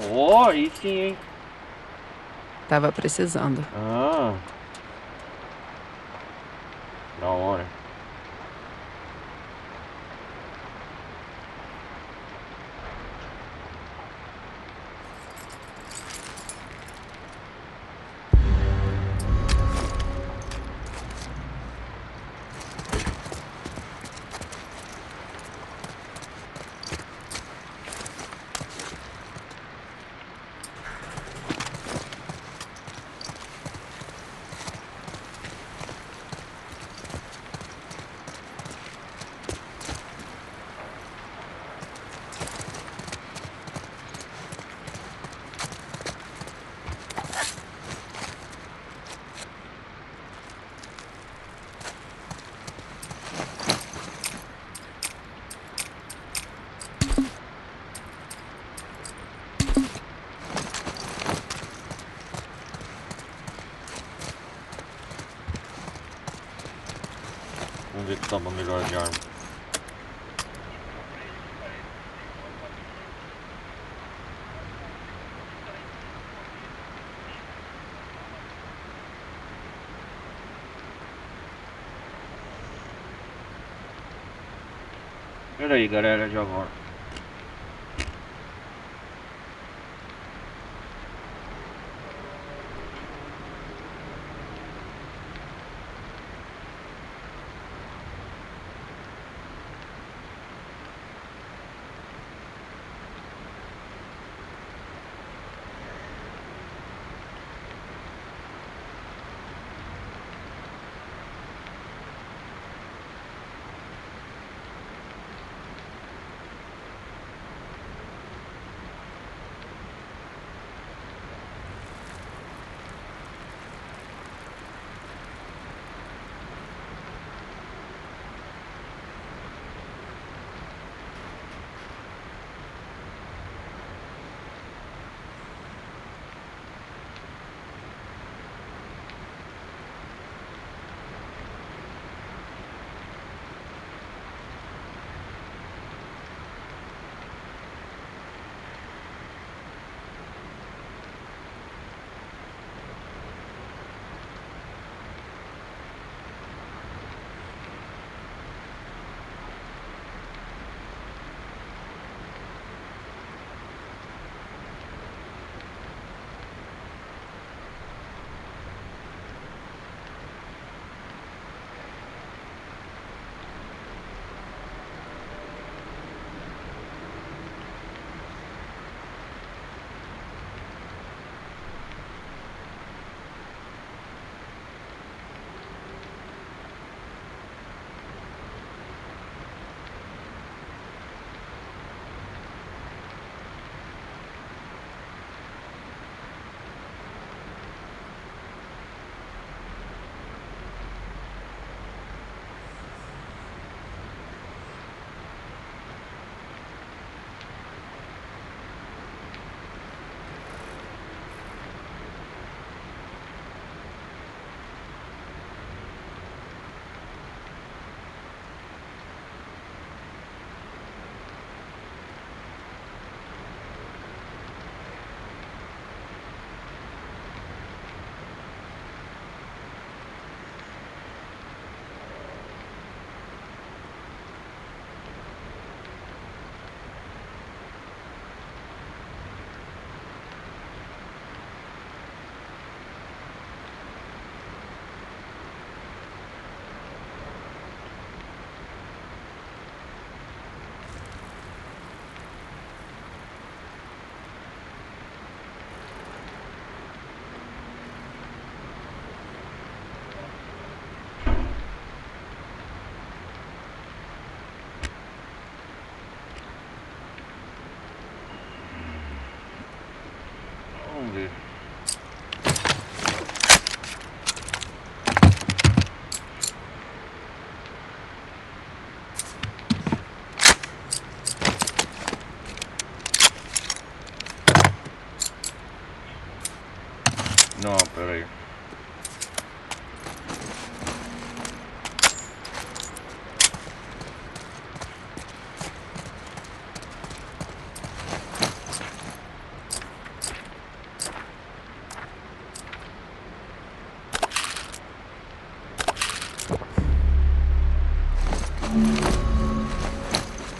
Oh, aí sim, hein? Tava precisando. Ah. Da hora. Vamos ver que tá uma melhor de arma. Pera aí, galera, já volto. Não, pera aí.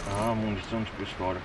Ah, munição de pistola.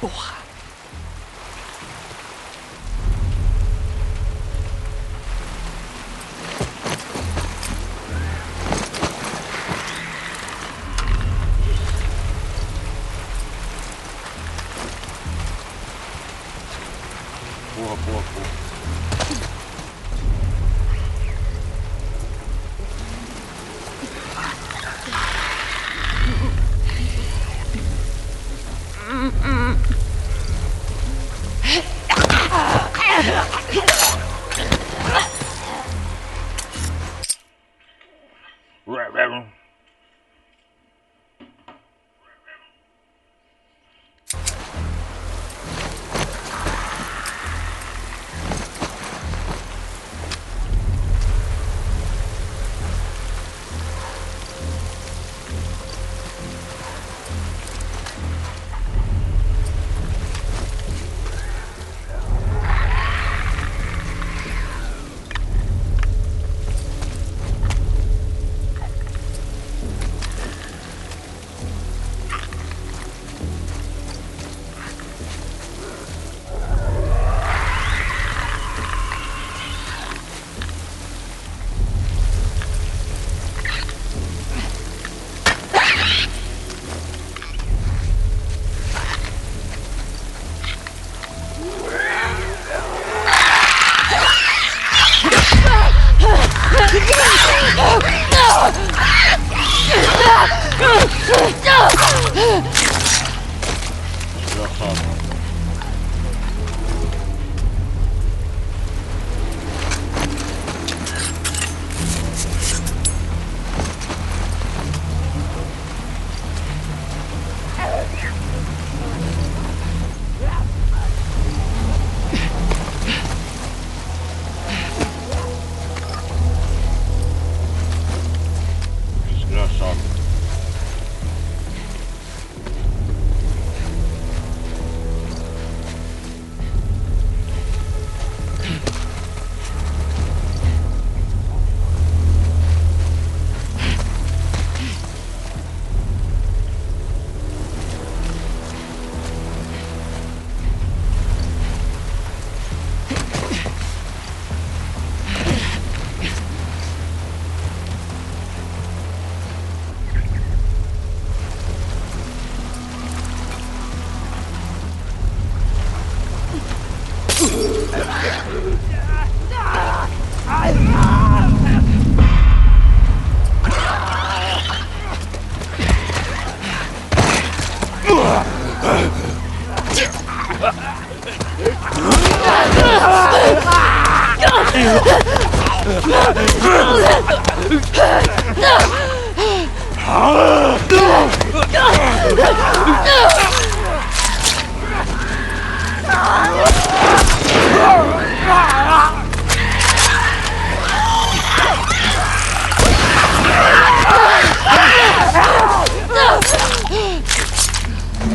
Porra! Porra, porra, porra.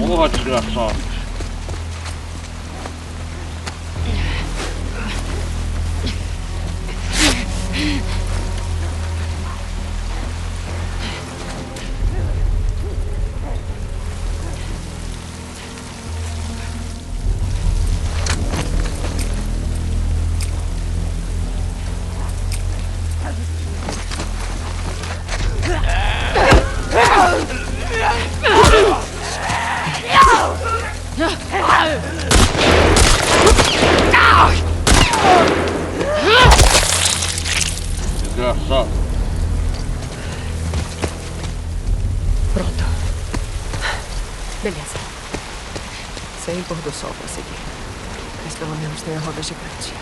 Porra, desgraçado. Desgraçado. Pronto. Beleza. Sem pôr do sol pra seguir. Mas pelo menos tem a roda gigante.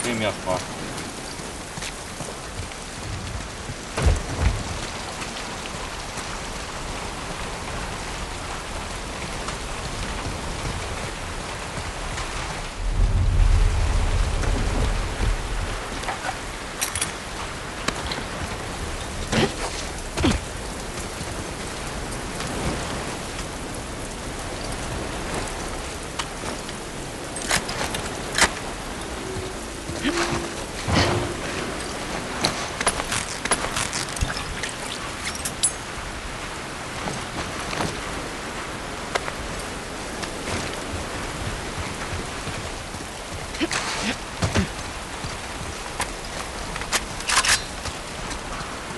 Vem minha faca.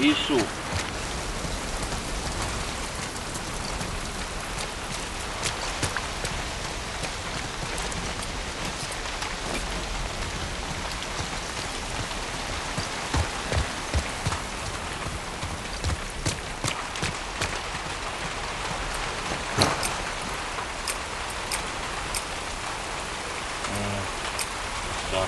Isso. Tá.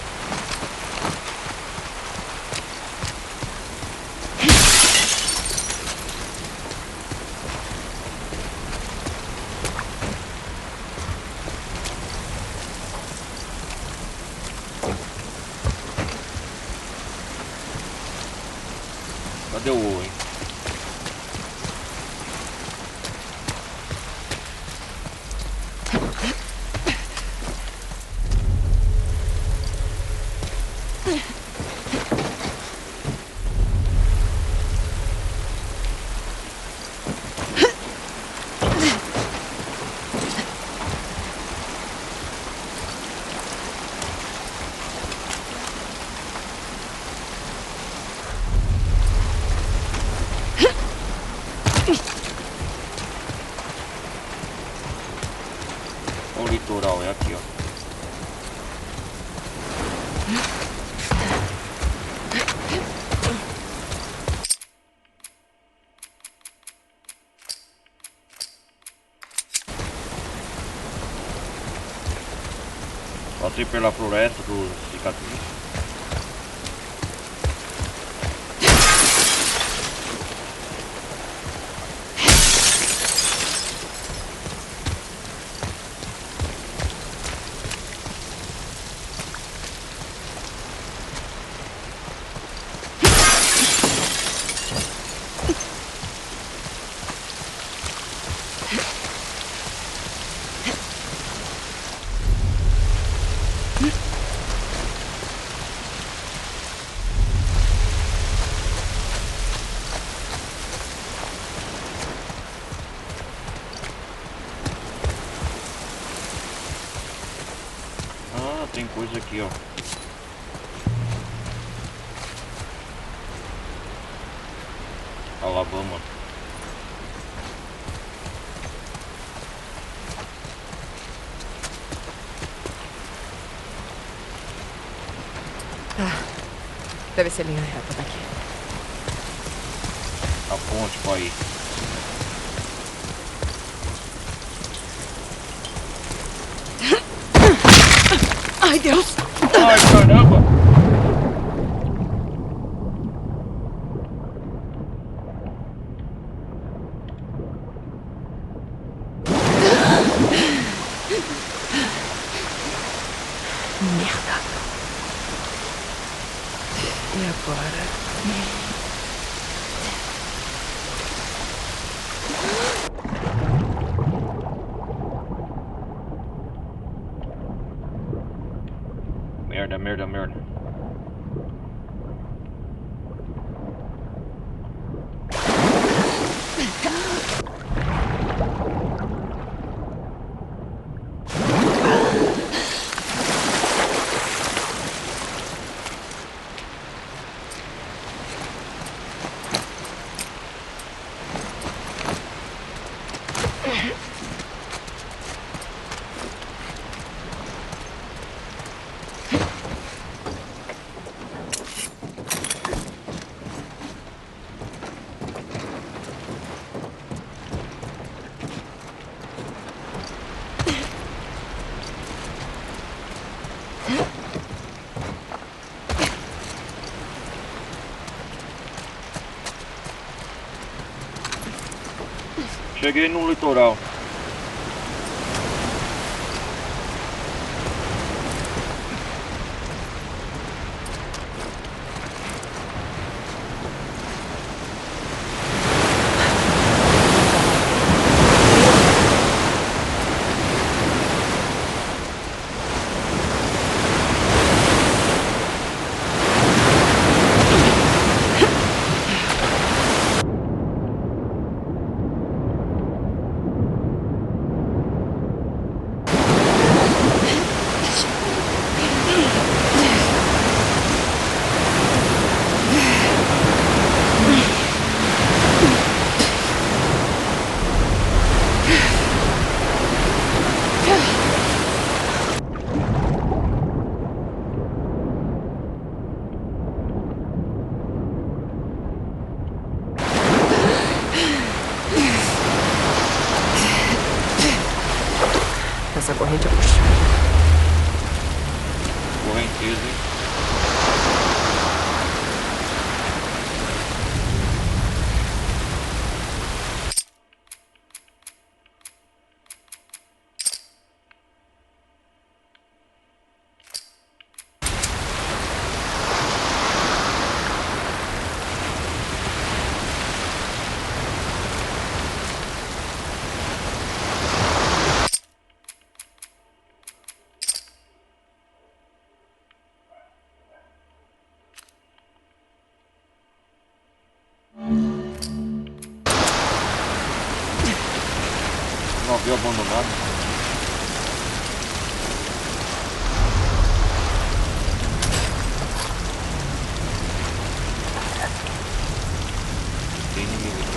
Cadê o Owen? O litoral é aqui, ó. Passei pela floresta do cicatriz. Tem coisa aqui, ó. Alabama. Deve ser linha reta daqui. A ponte, pai. Ai, Deus! Ai, caramba! Merda. E agora? Merda, merda, merda. Cheguei no litoral. Essa corrente é puxada. Correnteza, hein? Navio abandonado. Tem inimigo aqui.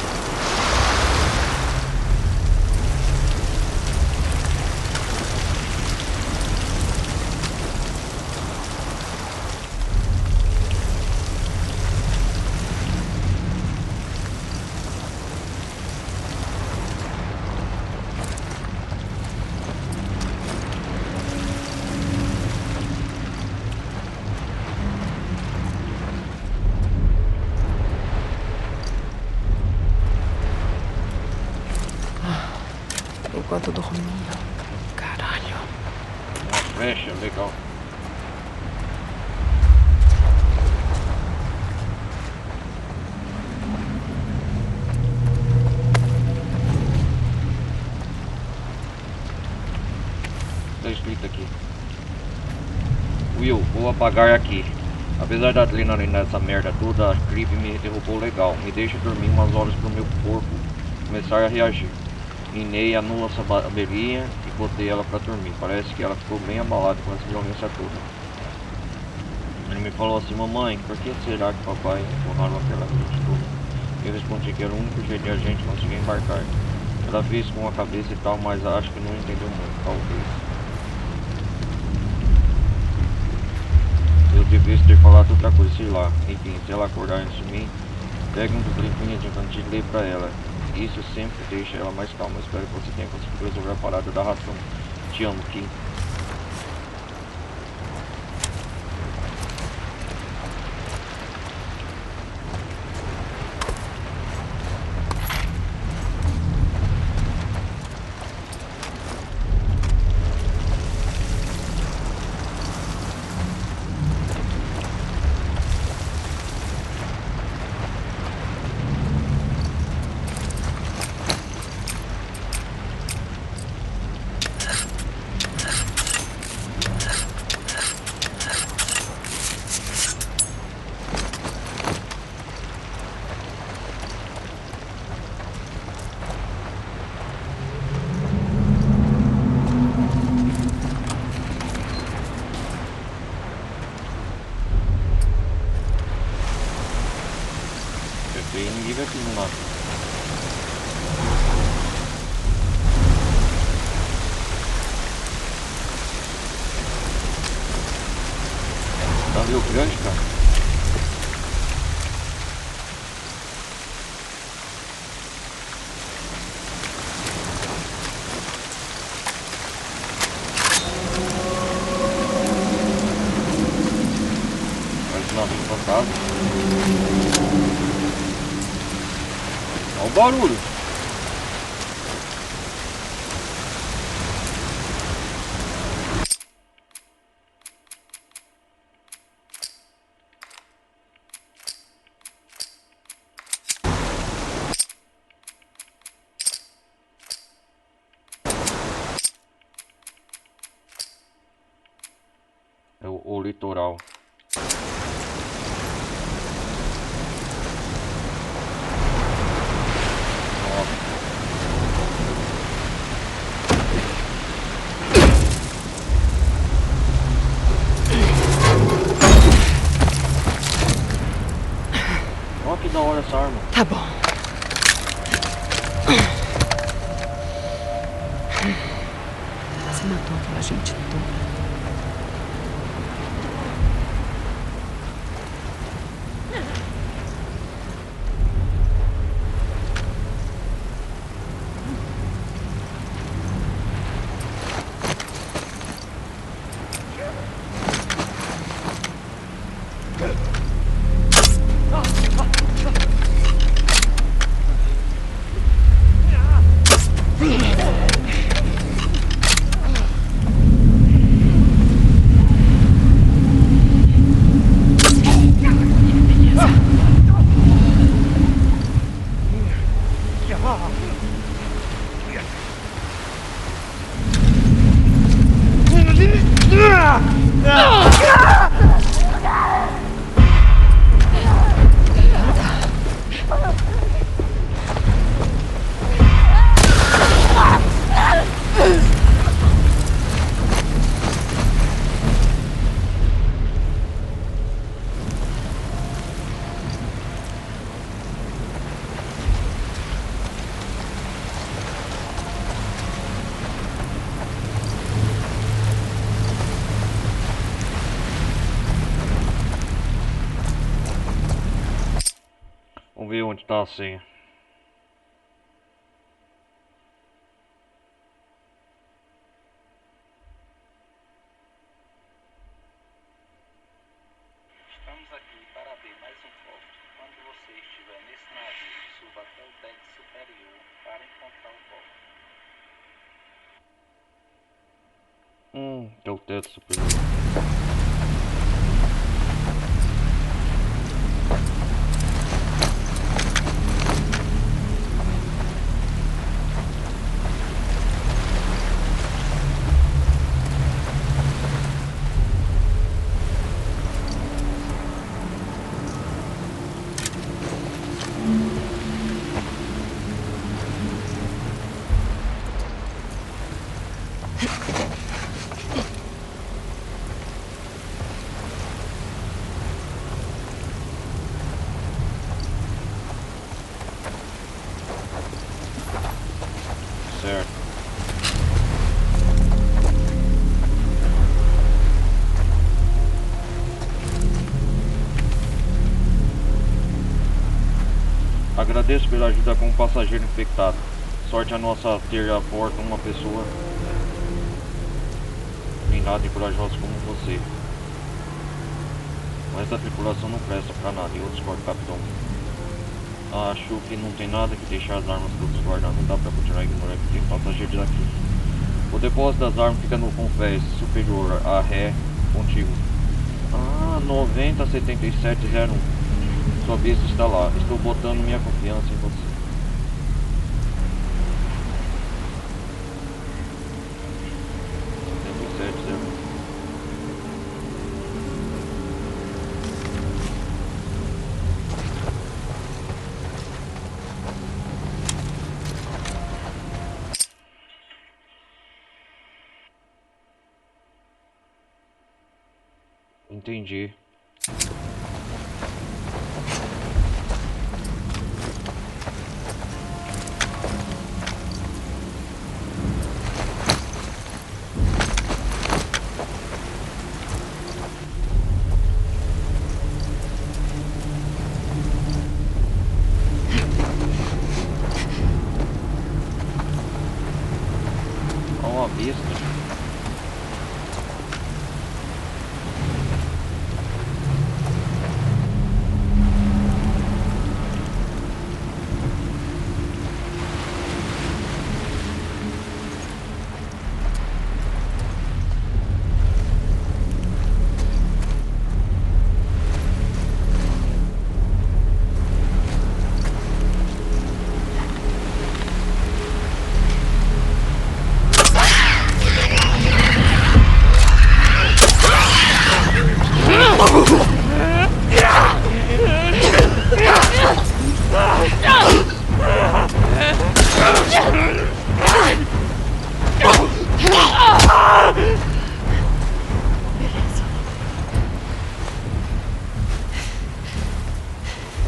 Enquanto eu dormia. Caralho. Uma flecha, legal. Tá escrito aqui. Will, vou apagar aqui. Apesar da adrenalina dessa merda toda, a gripe me derrubou legal. Me deixa dormir umas horas pro meu corpo começar a reagir. Minei a nula sabedoria e botei ela pra dormir. Parece que ela ficou bem abalada com essa violência toda. Ele me falou assim: mamãe, por que será que papai empurraram aquela gente toda? Eu respondi que era o único jeito de a gente conseguir embarcar. Ela fez com a cabeça e tal, mas acho que não entendeu muito, talvez. Eu devia ter falado outra coisa, sei lá. Enfim, se ela acordar antes de mim, pegue um dos livrinhos infantis e lê pra ela. Isso sempre deixa ela mais calma. Espero que você tenha conseguido resolver a parada da ração. Te amo, Kim. Rio Grande, cara. Parece um navio fantasma. Olha o barulho. É o litoral. Olha que da hora essa arma. Tá bom. Você matou aquela gente toda. Vamos ver onde tá a senha. Estamos aqui para abrir mais um cofre. Quando você estiver nesse navio, suba até o deck superior para encontrar o cofre. É o teto superior. Certo. Agradeço pela ajuda como passageiro infectado. Sorte a nossa ter a bordo uma pessoa treinada e corajosa como você. Mas essa tripulação não presta pra nada. Eu discordo, capitão. Acho que não tem nada que deixar as armas todas guardadas. Não dá pra continuar ignorando que tem passageiros aqui. O depósito das armas fica no convés superior a ré contigo. 907701. Sua vista está lá. Estou botando minha confiança em você. Entendi. uma besta.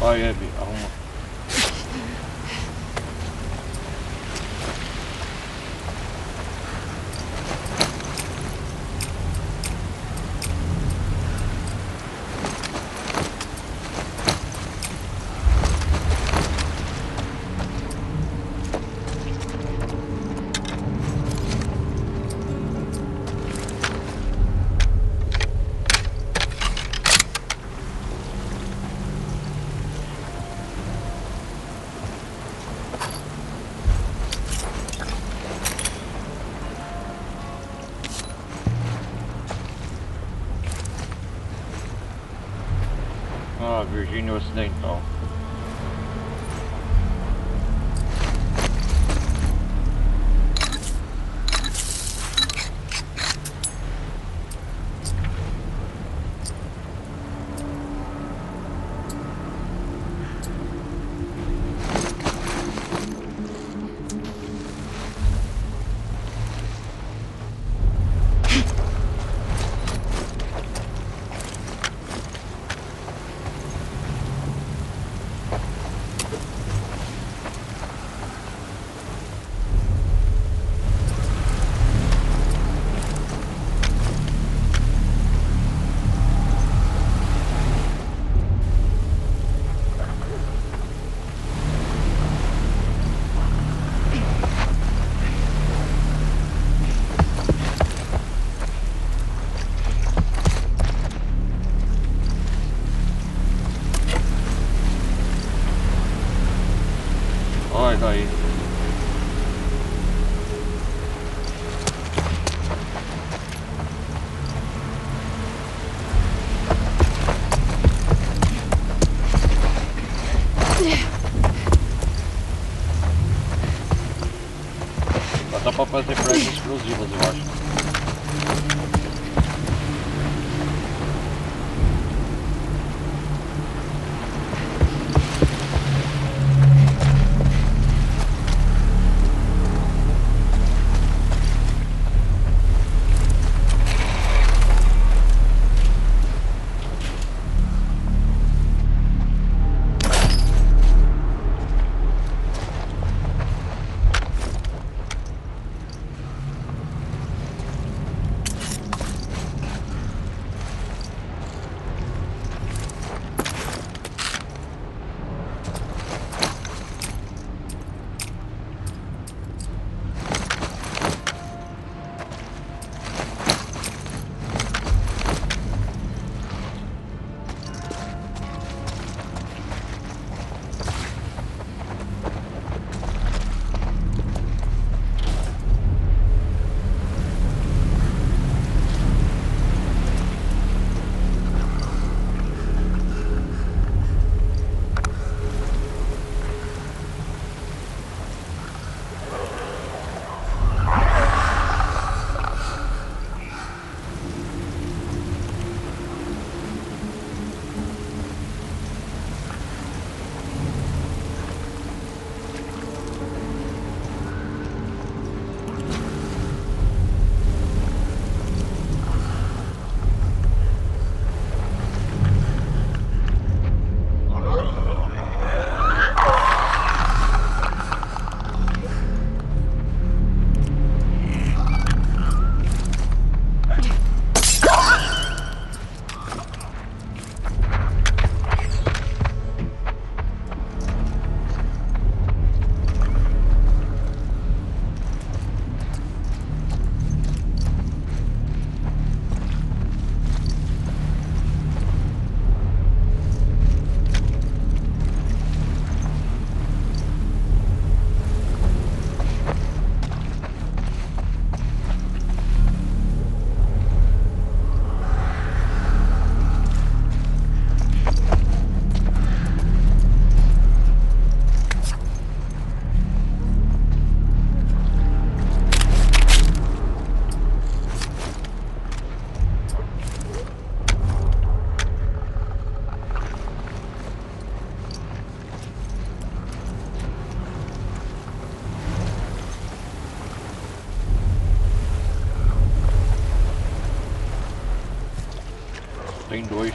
Vai, Abby, arruma. Ah, Virgínia Ocidental. Olha daí. Dá pra fazer pragas explosivas, eu acho. tem dois.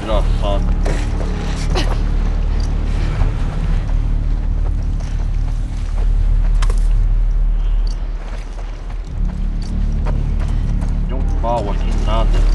Desgraçado. Deu um pau aqui, nada.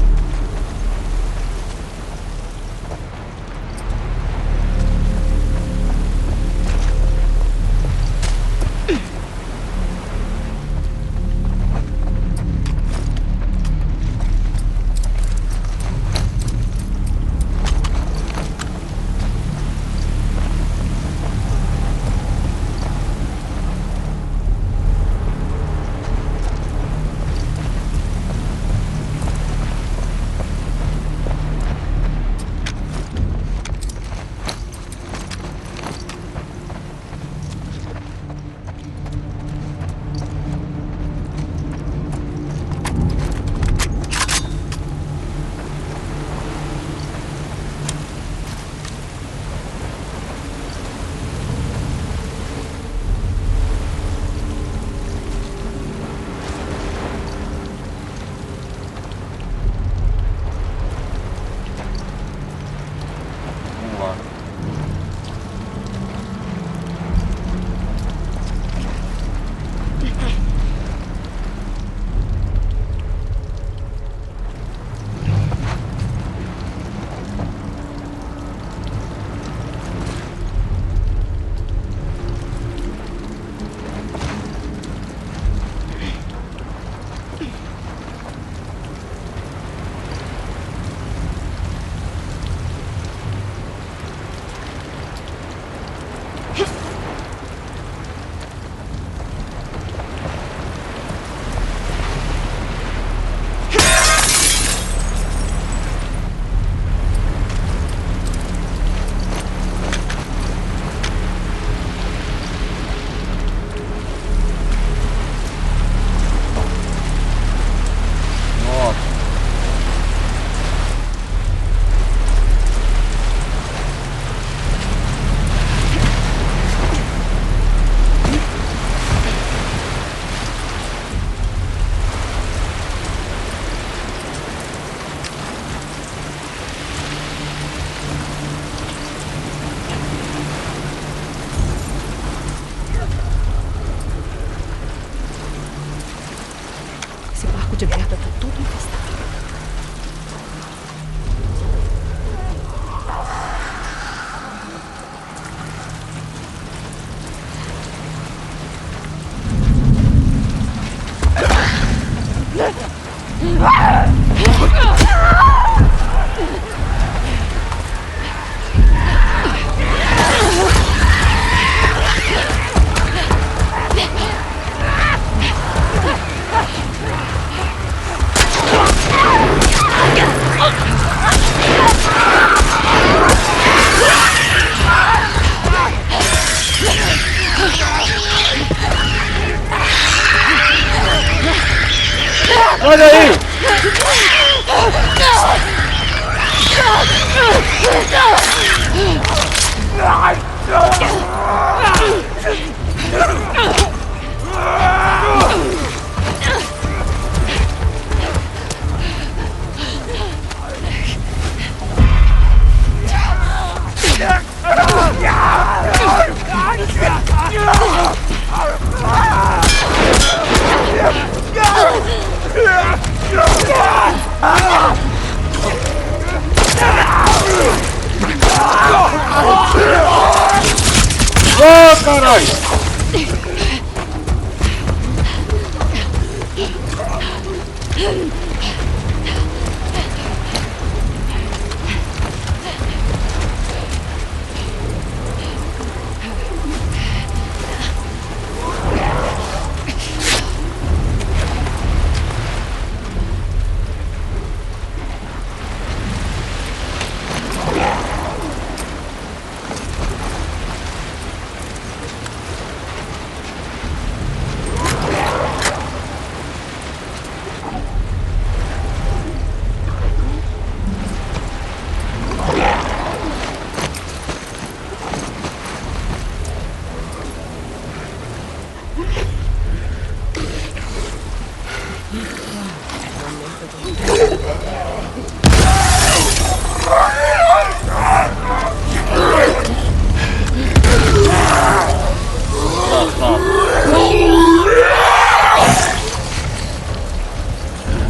De merda, tá tudo infestado.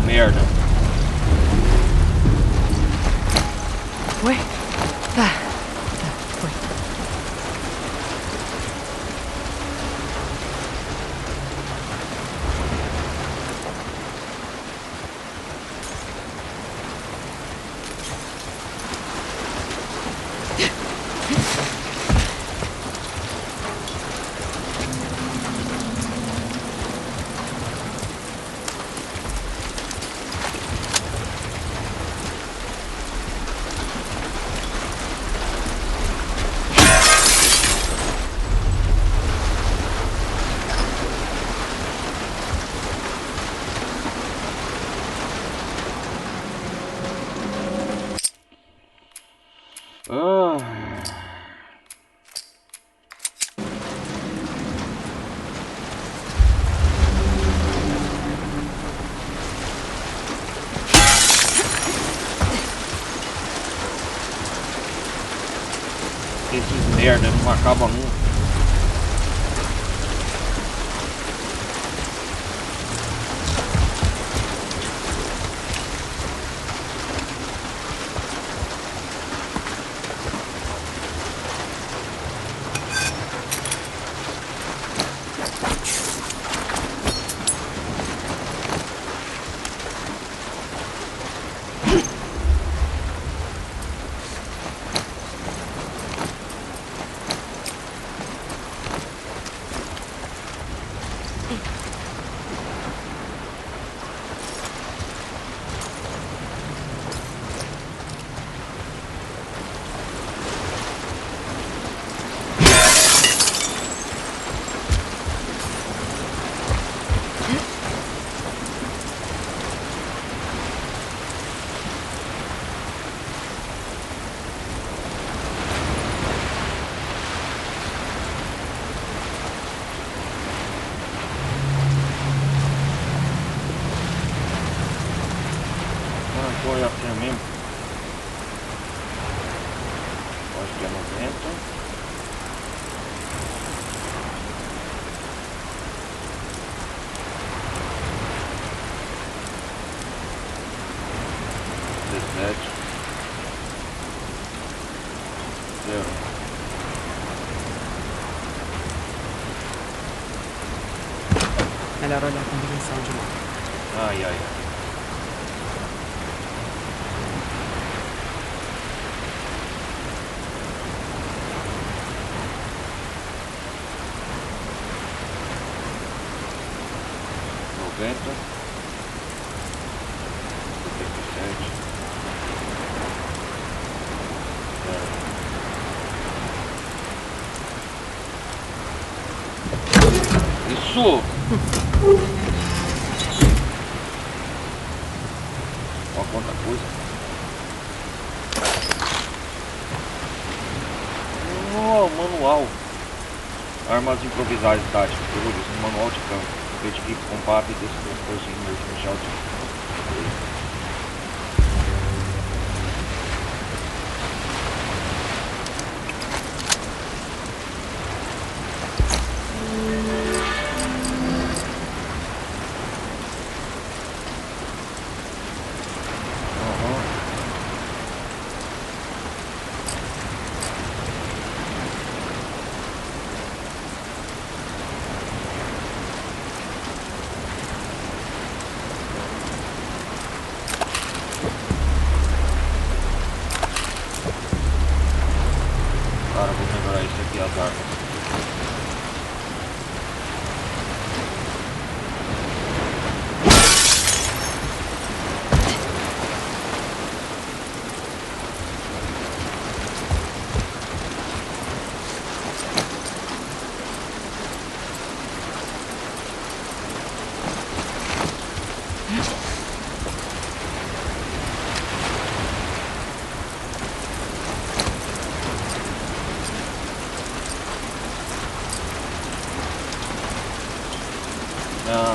Merda. Ué? Tá. Foi. Ah. Esses merda não acabam nunca. Foi assim mesmo. Acho que é 90. Melhor olhar a combinação de novo. Ai, ai. Isso! Olha quanta coisa. Oh, manual. Armas improvisadas táticas, perguntas no manual de campo. Identifique, combate e destruição emergencial de... isso aqui, as armas.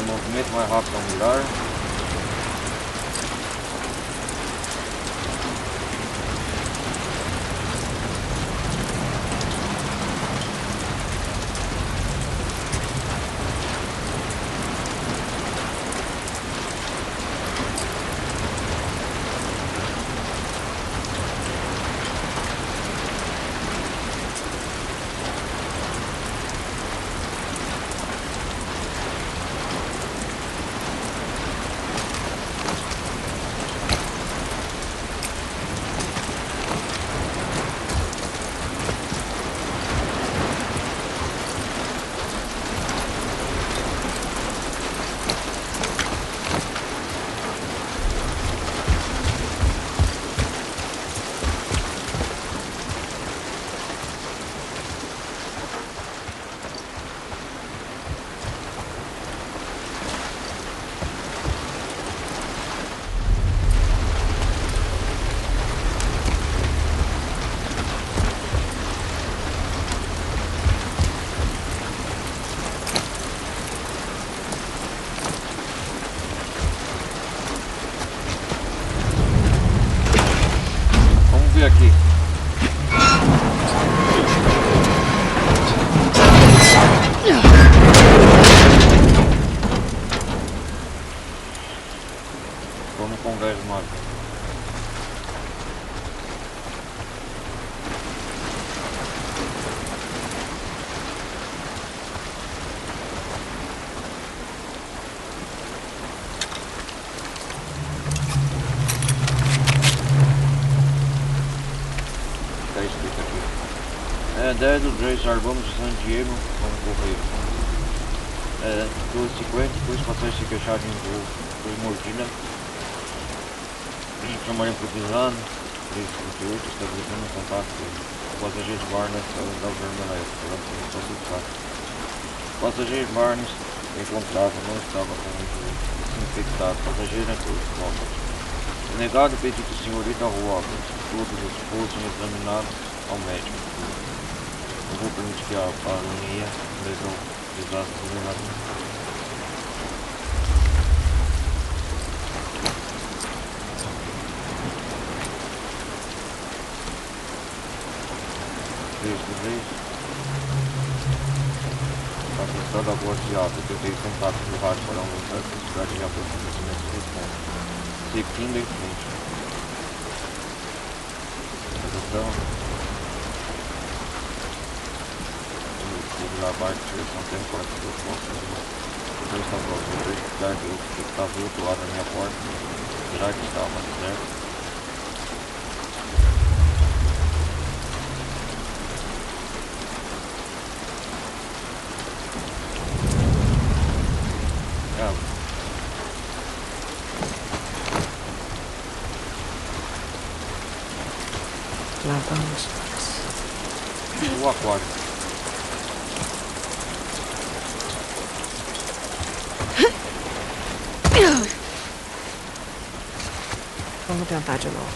Movimento mais rápido ao mirar. Aqui. Vamos com o gás móvel. Tá escrito aqui. 10 do Trace, vamos de San Diego, vamos correr. 12h50, depois passar esse queixado em voo, depois mordida. Chamarem para o Pisano, 338, estabelecendo contato com passageiros Barnes da Vermelha, passageiros Barnes encontrado, não estava com desinfectado, passageiro é negado o pedido do senhorita Roberts, todos os postos examinados ao médico. Não vou permitir que a baronia resolva o desastre do Afastado a bordo de alta, tentei contato do rádio para aumentar a velocidade de aproximamento do ponto. Seguindo em frente. Então, o lavar de direção temporária do ponto. Eu estava ao verificar que eu estava do outro lado da minha porta. Será que estava certo? Lá vamos. O aquário. Vamos tentar de novo.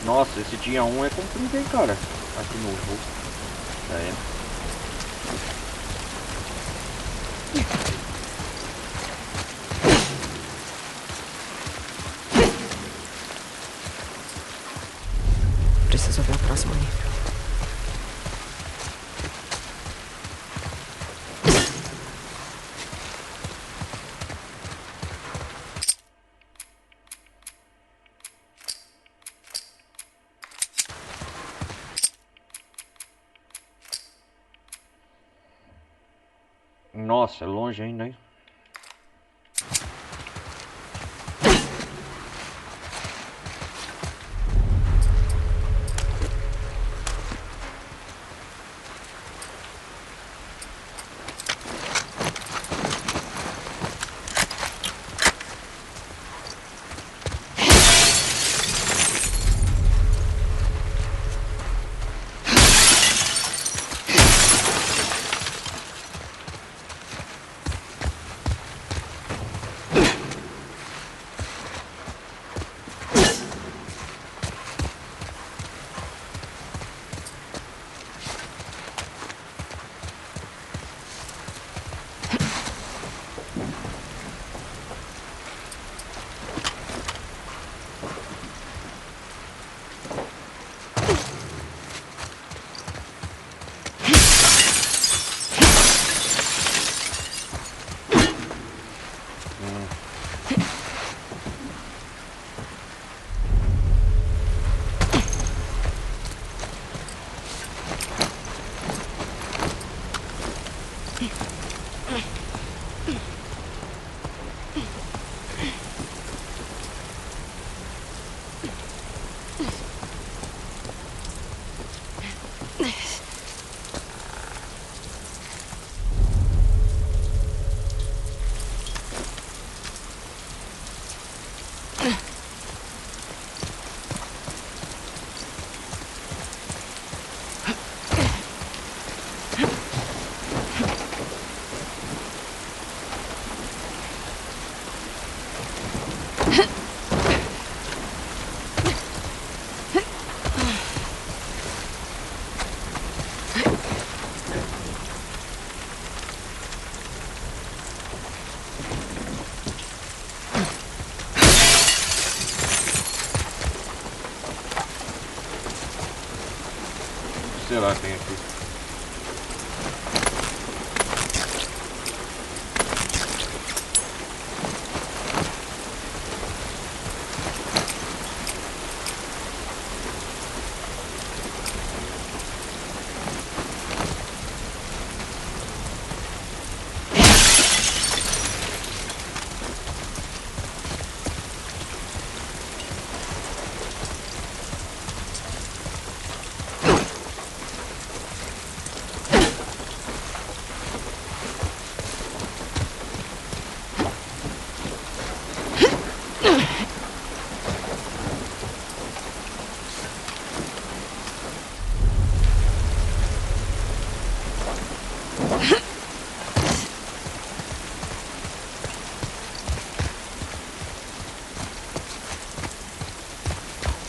Nossa, esse dia 1 é comprido, hein, cara? Aqui no jogo. É. Preciso ver o próximo nível. Nossa, é longe ainda, hein? será que tem aqui?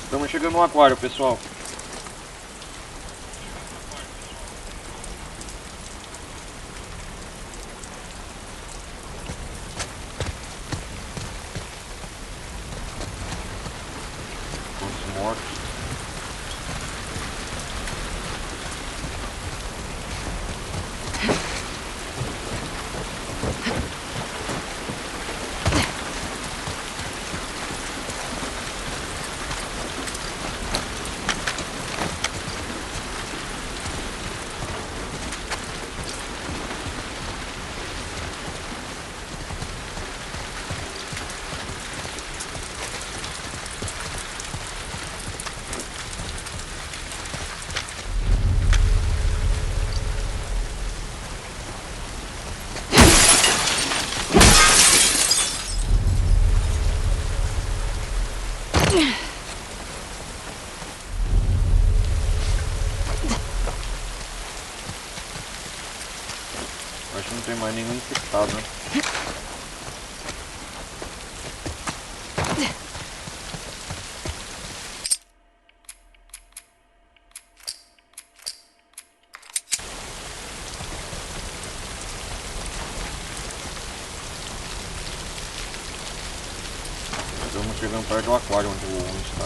Estamos chegando no aquário, pessoal. Todos mortos. Acho que não tem mais nenhum infectado, né? Estamos chegando perto do aquário onde o homem está.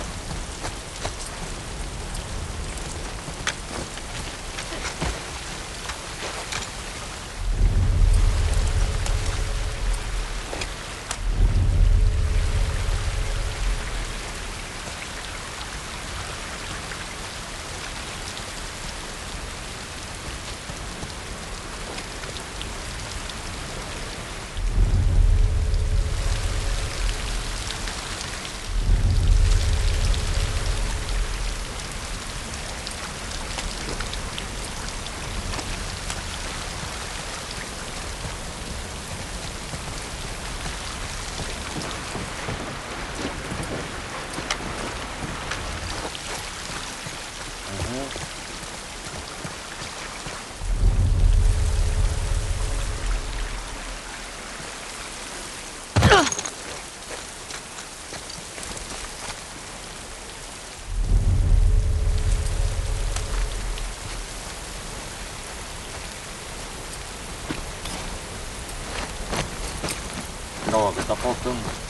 Droga, tá faltando.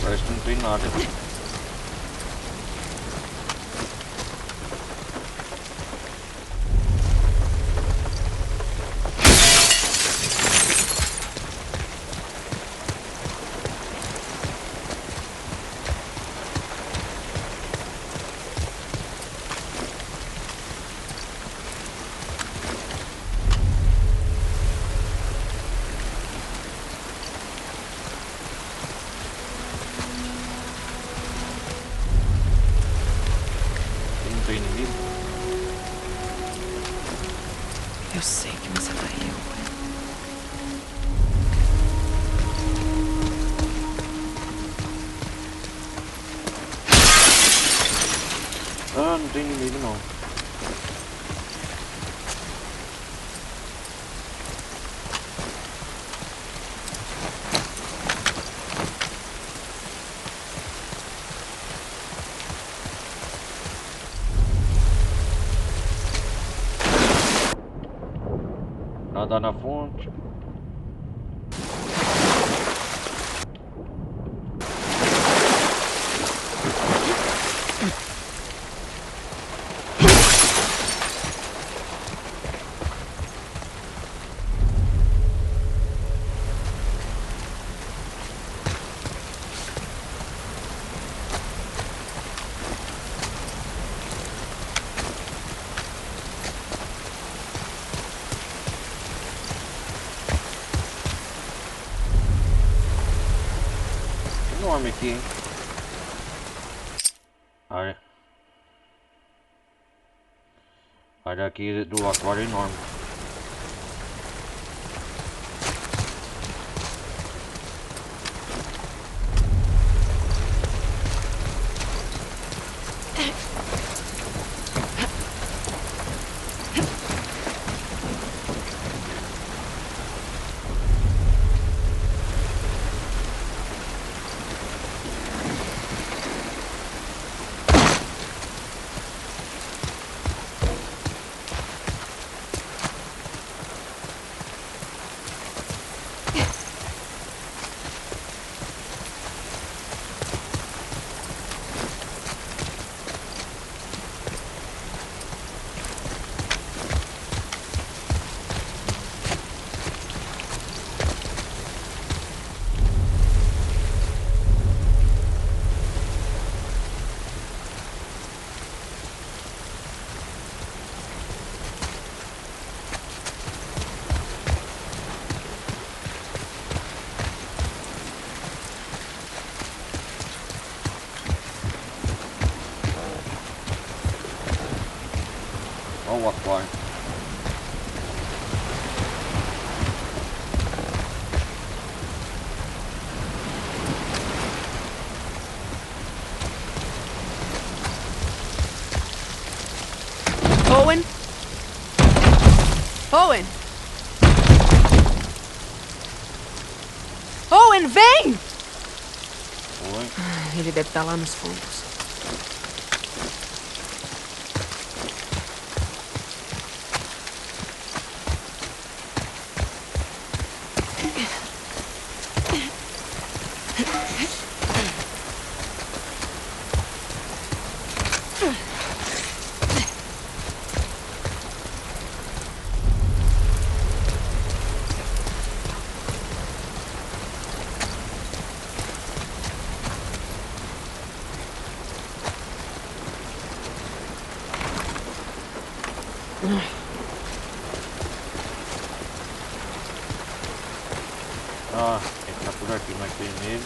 Parece que não tem nada aqui. tem inimigo não. Nada na fonte. Enorme aqui, hein? A área aqui do aquário é enorme. Olha o aquário. Owen? Owen! Owen, vem! Oi. Ele deve estar lá nos fundos. Ah, entrar por aqui, não é que tem nele.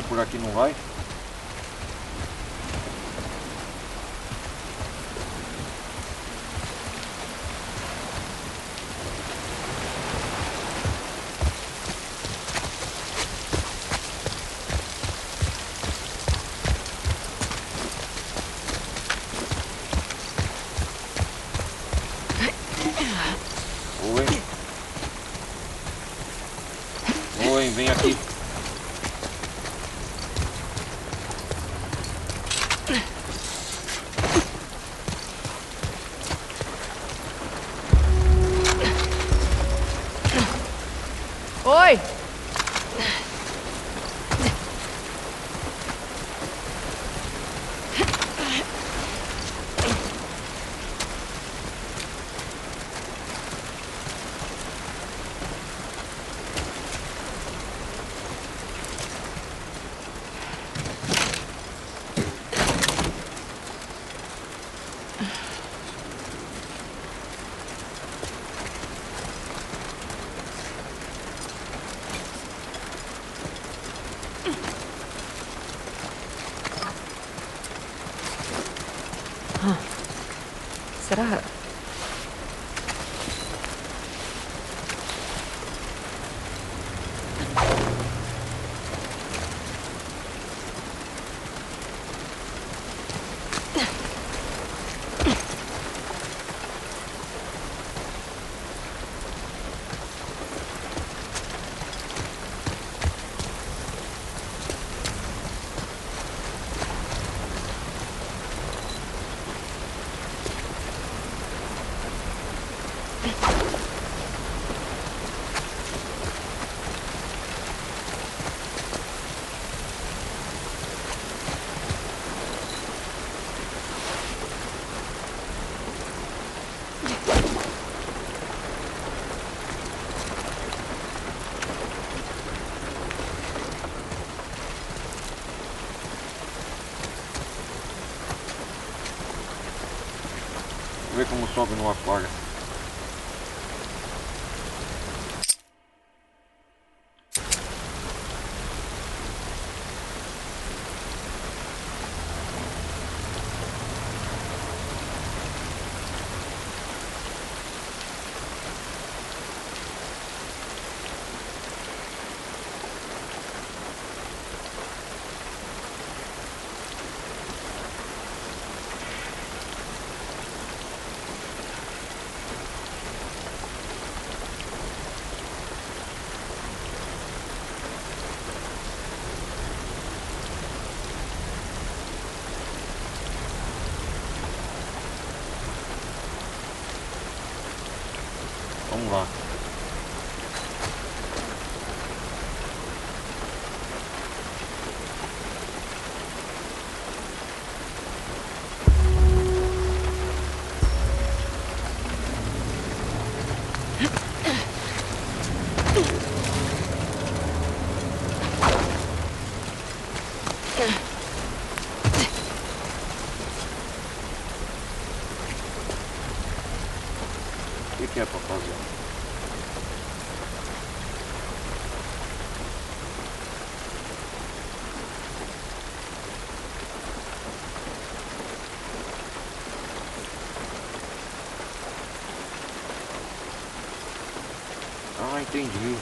Por aqui não vai? Oi, vem aqui. Será? Vê como sobe no aquário. Vamos lá. O que é pra fazer? Ah, entendi.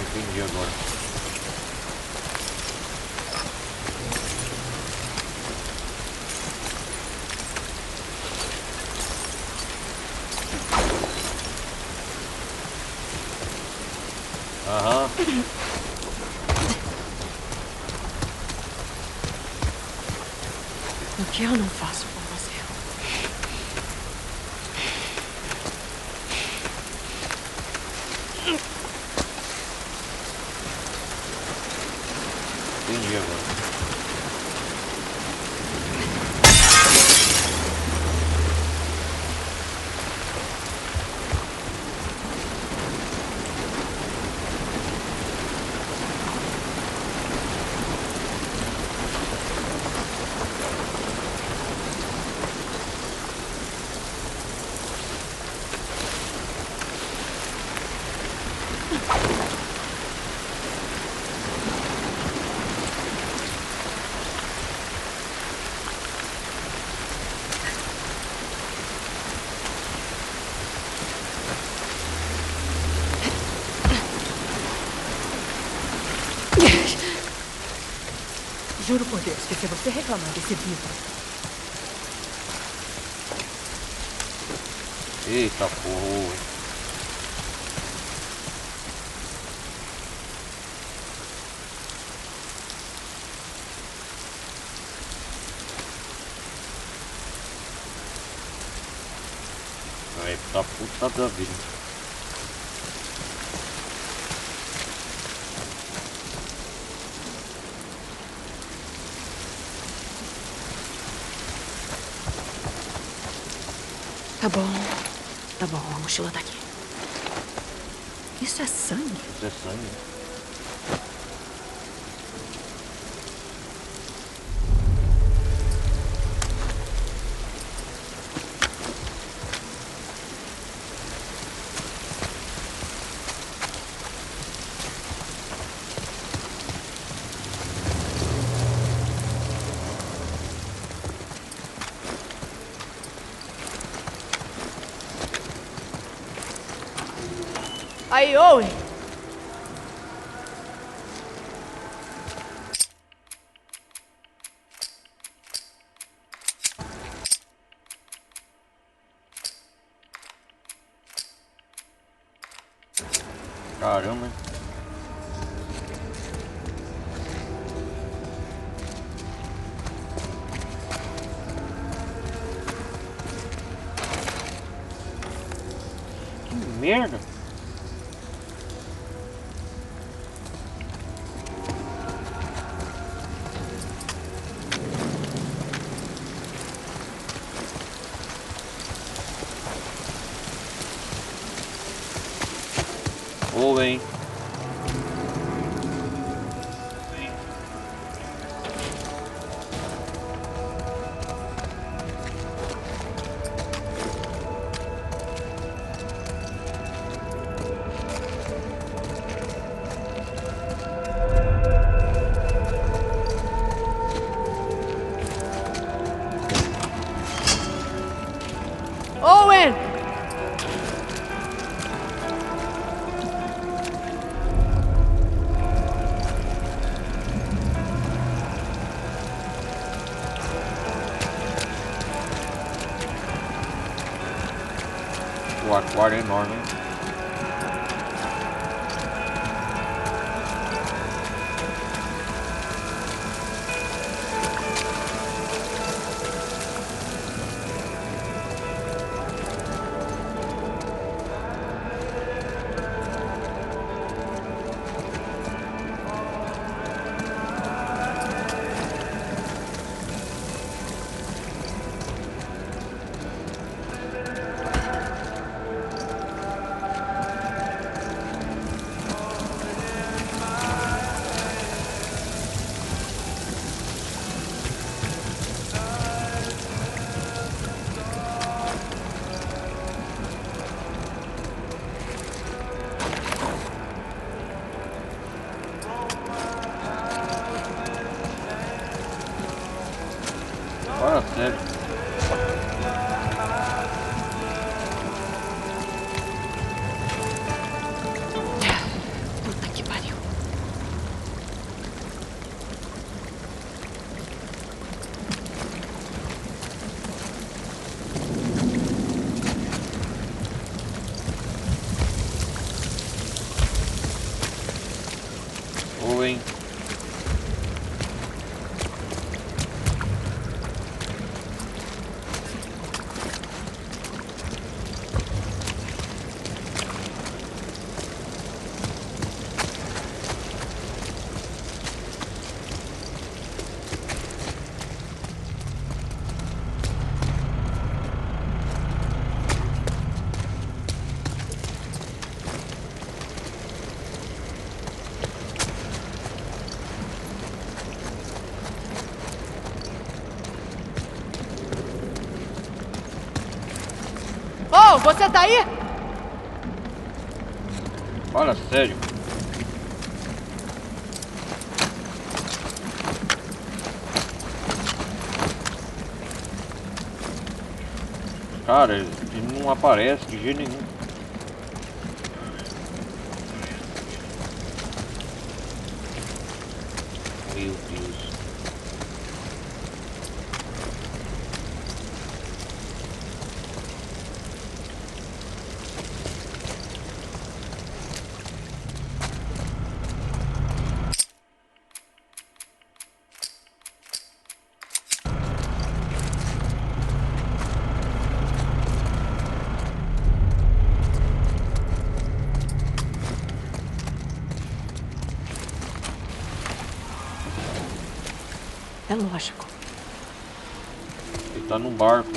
Entendi agora. Aham. O que eu não faço por você? Entendi agora. Juro por Deus que se você reclamar desse vidro... Eita porra. Aí tá puta da vida. Tá bom. Tá bom, a mochila tá aqui. Isso é sangue? Isso é sangue. Aí, Owen! Caramba. Que merda. Owen. Owen! O aquário é enorme, hein? Fala sério. Puta que pariu. Owen. Oh, você tá aí? Fala sério. Cara, ele não aparece de jeito nenhum. Meu Deus. É lógico. Ele tá no barco.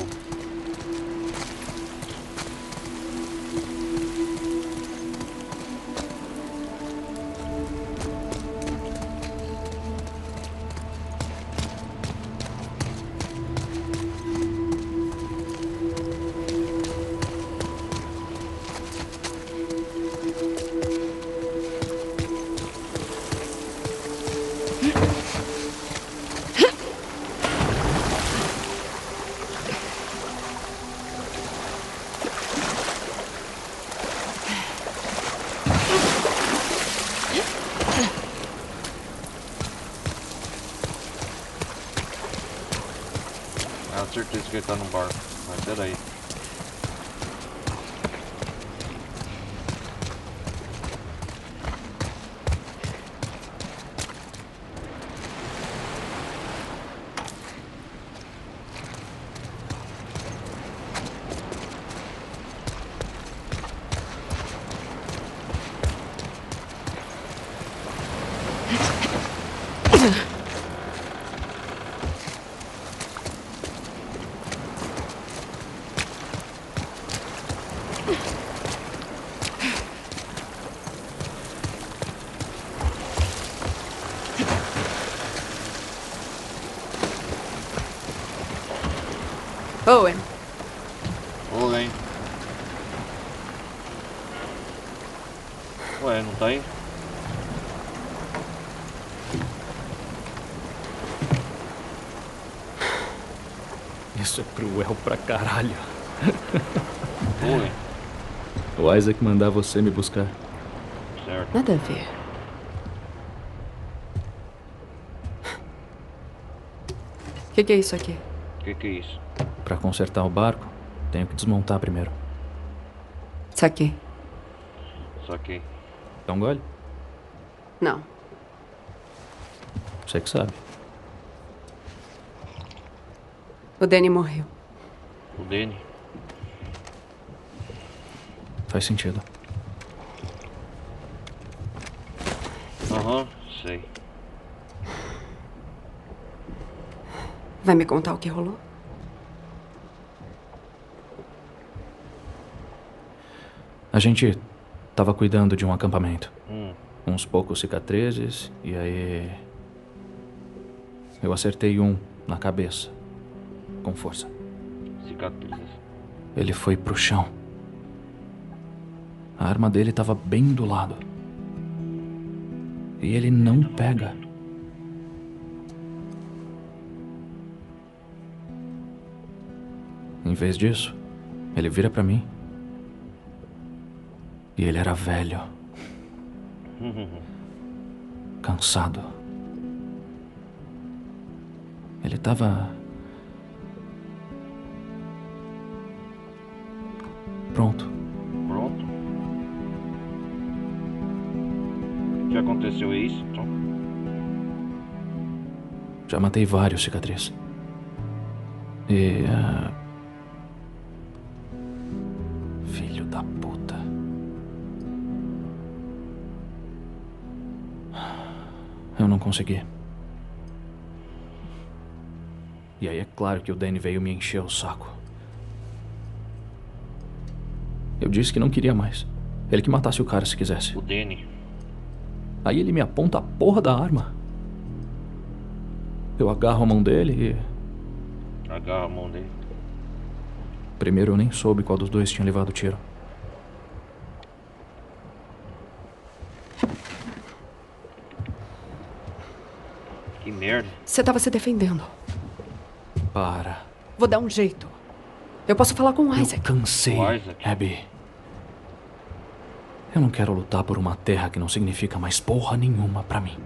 quase certeza que ele tá no barco. Mas peraí. Owen, Oi. Ué, não tá aí? Isso é cruel pra caralho. Oi. O Isaac mandar você me buscar. Certo. nada a ver. O que é isso aqui? O que é isso? Pra consertar o barco, tenho que desmontar primeiro. Saquei. Só que... Dá um gole? Não. Você que sabe. O Danny morreu. O Danny? Faz sentido. Aham, sei. Vai me contar o que rolou? A gente tava cuidando de um acampamento. Uns poucos cicatrizes, e aí... eu acertei um na cabeça. Com força. Cicatrizes. Ele foi pro chão. A arma dele tava bem do lado. E ele não pega. Em vez disso, ele vira pra mim. E ele era velho. Cansado. Ele tava... pronto. Pronto? O que aconteceu é isso? Já matei vários cicatrizes. E... filho da puta. Eu não consegui. E aí é claro que o Danny veio me encher o saco. Eu disse que não queria mais. Ele que matasse o cara se quisesse. O Danny. Aí ele me aponta a porra da arma. Eu agarro a mão dele e... Agarra a mão dele. primeiro eu nem soube qual dos dois tinha levado o tiro. Que merda. Você tava se defendendo. Para. Vou dar um jeito. Eu posso falar com o Isaac. Eu cansei, O Isaac. Abby. Eu não quero lutar por uma terra que não significa mais porra nenhuma pra mim.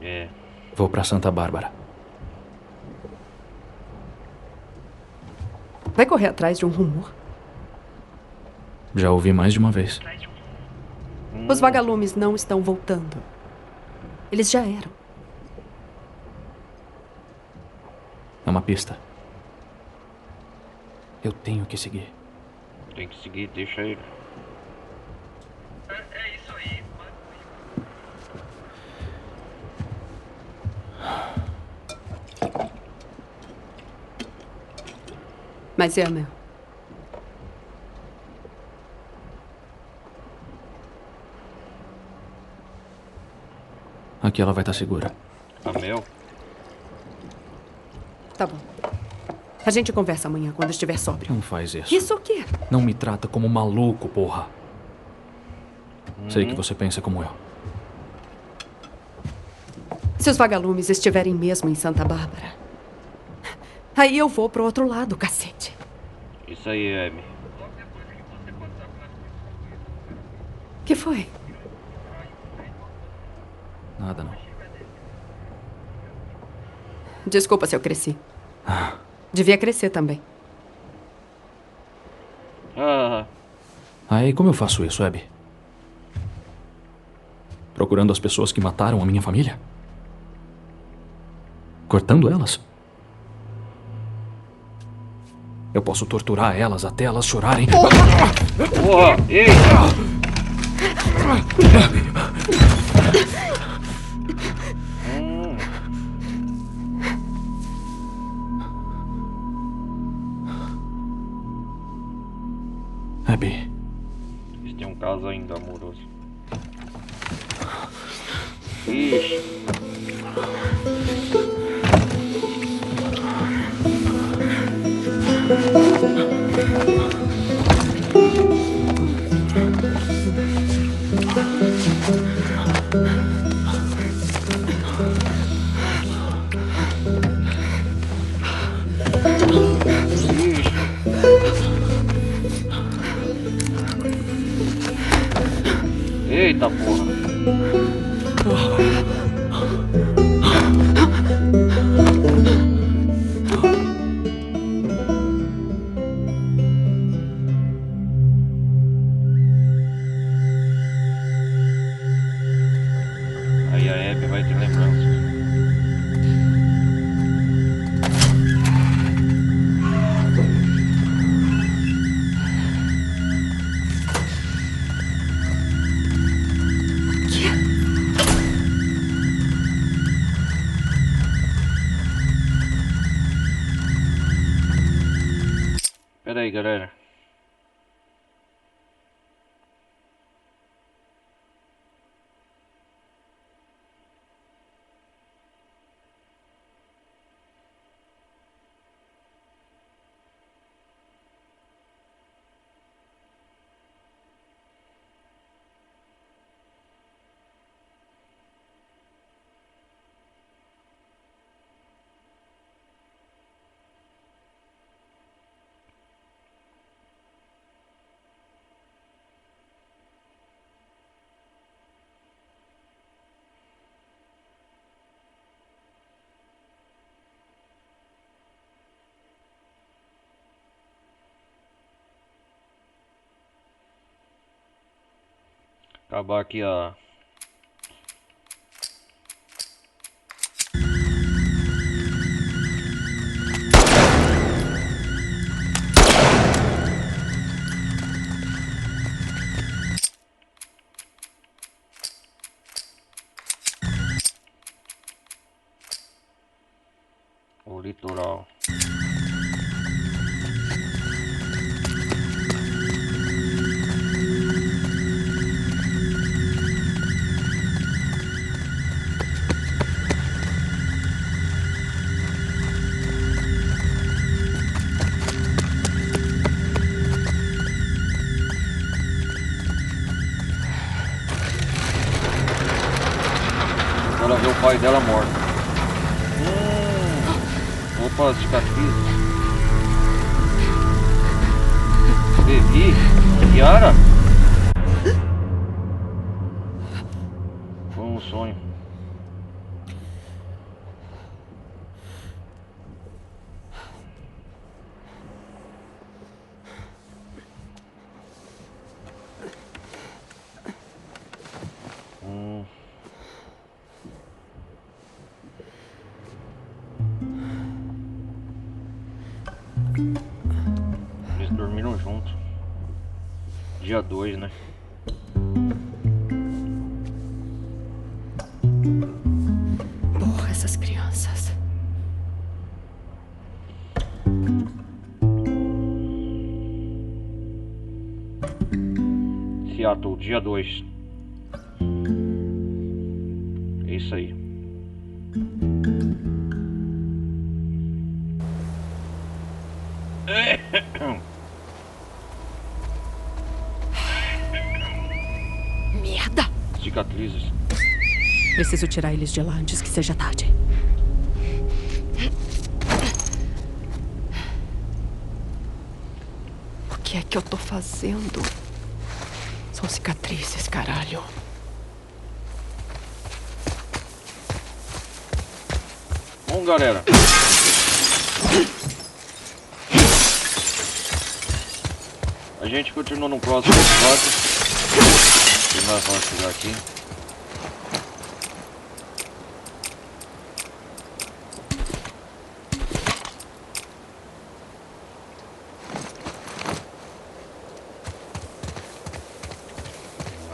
É. Vou pra Santa Bárbara. Vai correr atrás de um rumor. Já ouvi mais de uma vez. Os vagalumes não estão voltando. Eles já eram. É uma pista. Eu tenho que seguir. Tem que seguir, deixa ele. É isso aí. Mas é, Mel. Aqui ela vai estar segura. A Mel? Tá bom. A gente conversa amanhã, quando estiver sóbrio. Não faz isso. Isso o quê? Não me trata como maluco, porra. Sei que você pensa como eu. Se os vagalumes estiverem mesmo em Santa Bárbara, aí eu vou pro outro lado, cacete. Isso aí, Abby. Que foi? Nada, não. Desculpa se eu cresci. Devia crescer também. Aí, como eu faço isso, Abby? Procurando as pessoas que mataram a minha família? Cortando elas? Eu posso torturar elas até elas chorarem. Porra! Ei! Abby. Eles têm um caso ainda amoroso. Ixi. Eita porra. Aí a Abby vai ter lembranças. Pera aí, galera. Acabar aqui a... o litoral. Ela vê o pai dela morto. Opa, cicatrizes. Bebi? Kiara? Foi um sonho. Eles dormiram juntos. Dia 2, né? Porra, essas crianças. Seattle, dia 2. É isso aí. Merda! Cicatrizes. Preciso tirar eles de lá antes que seja tarde. O que é que eu tô fazendo? São cicatrizes, caralho. Bom, galera, a gente continua no próximo episódio. Nós vamos chegar aqui.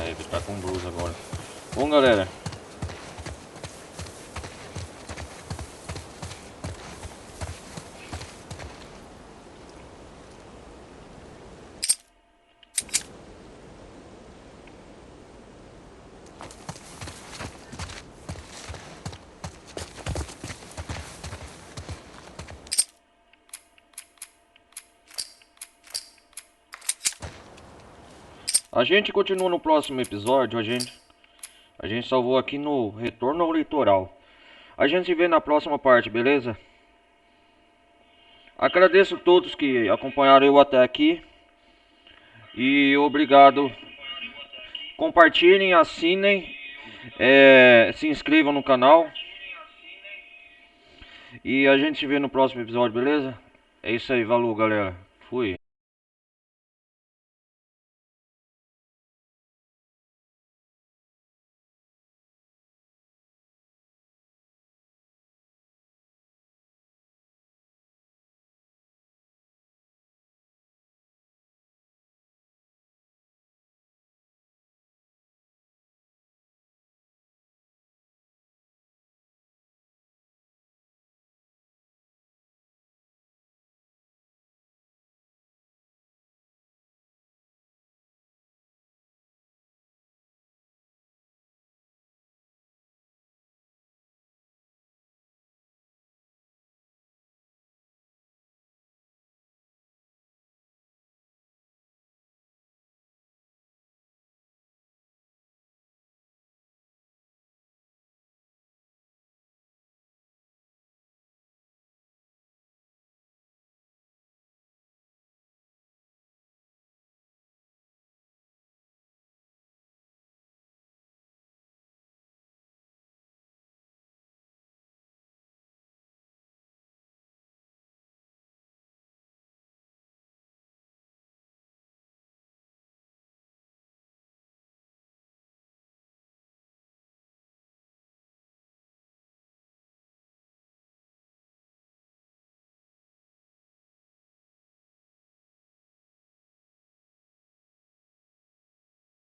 Ele tá com blusa agora. Bom, galera, a gente continua no próximo episódio. A gente salvou aqui no Retorno ao Litoral. A gente se vê na próxima parte, beleza? Agradeço a todos que acompanharam eu até aqui. E obrigado. Compartilhem, assinem, se inscrevam no canal. E a gente se vê no próximo episódio, beleza? É isso aí, valeu, galera. Fui.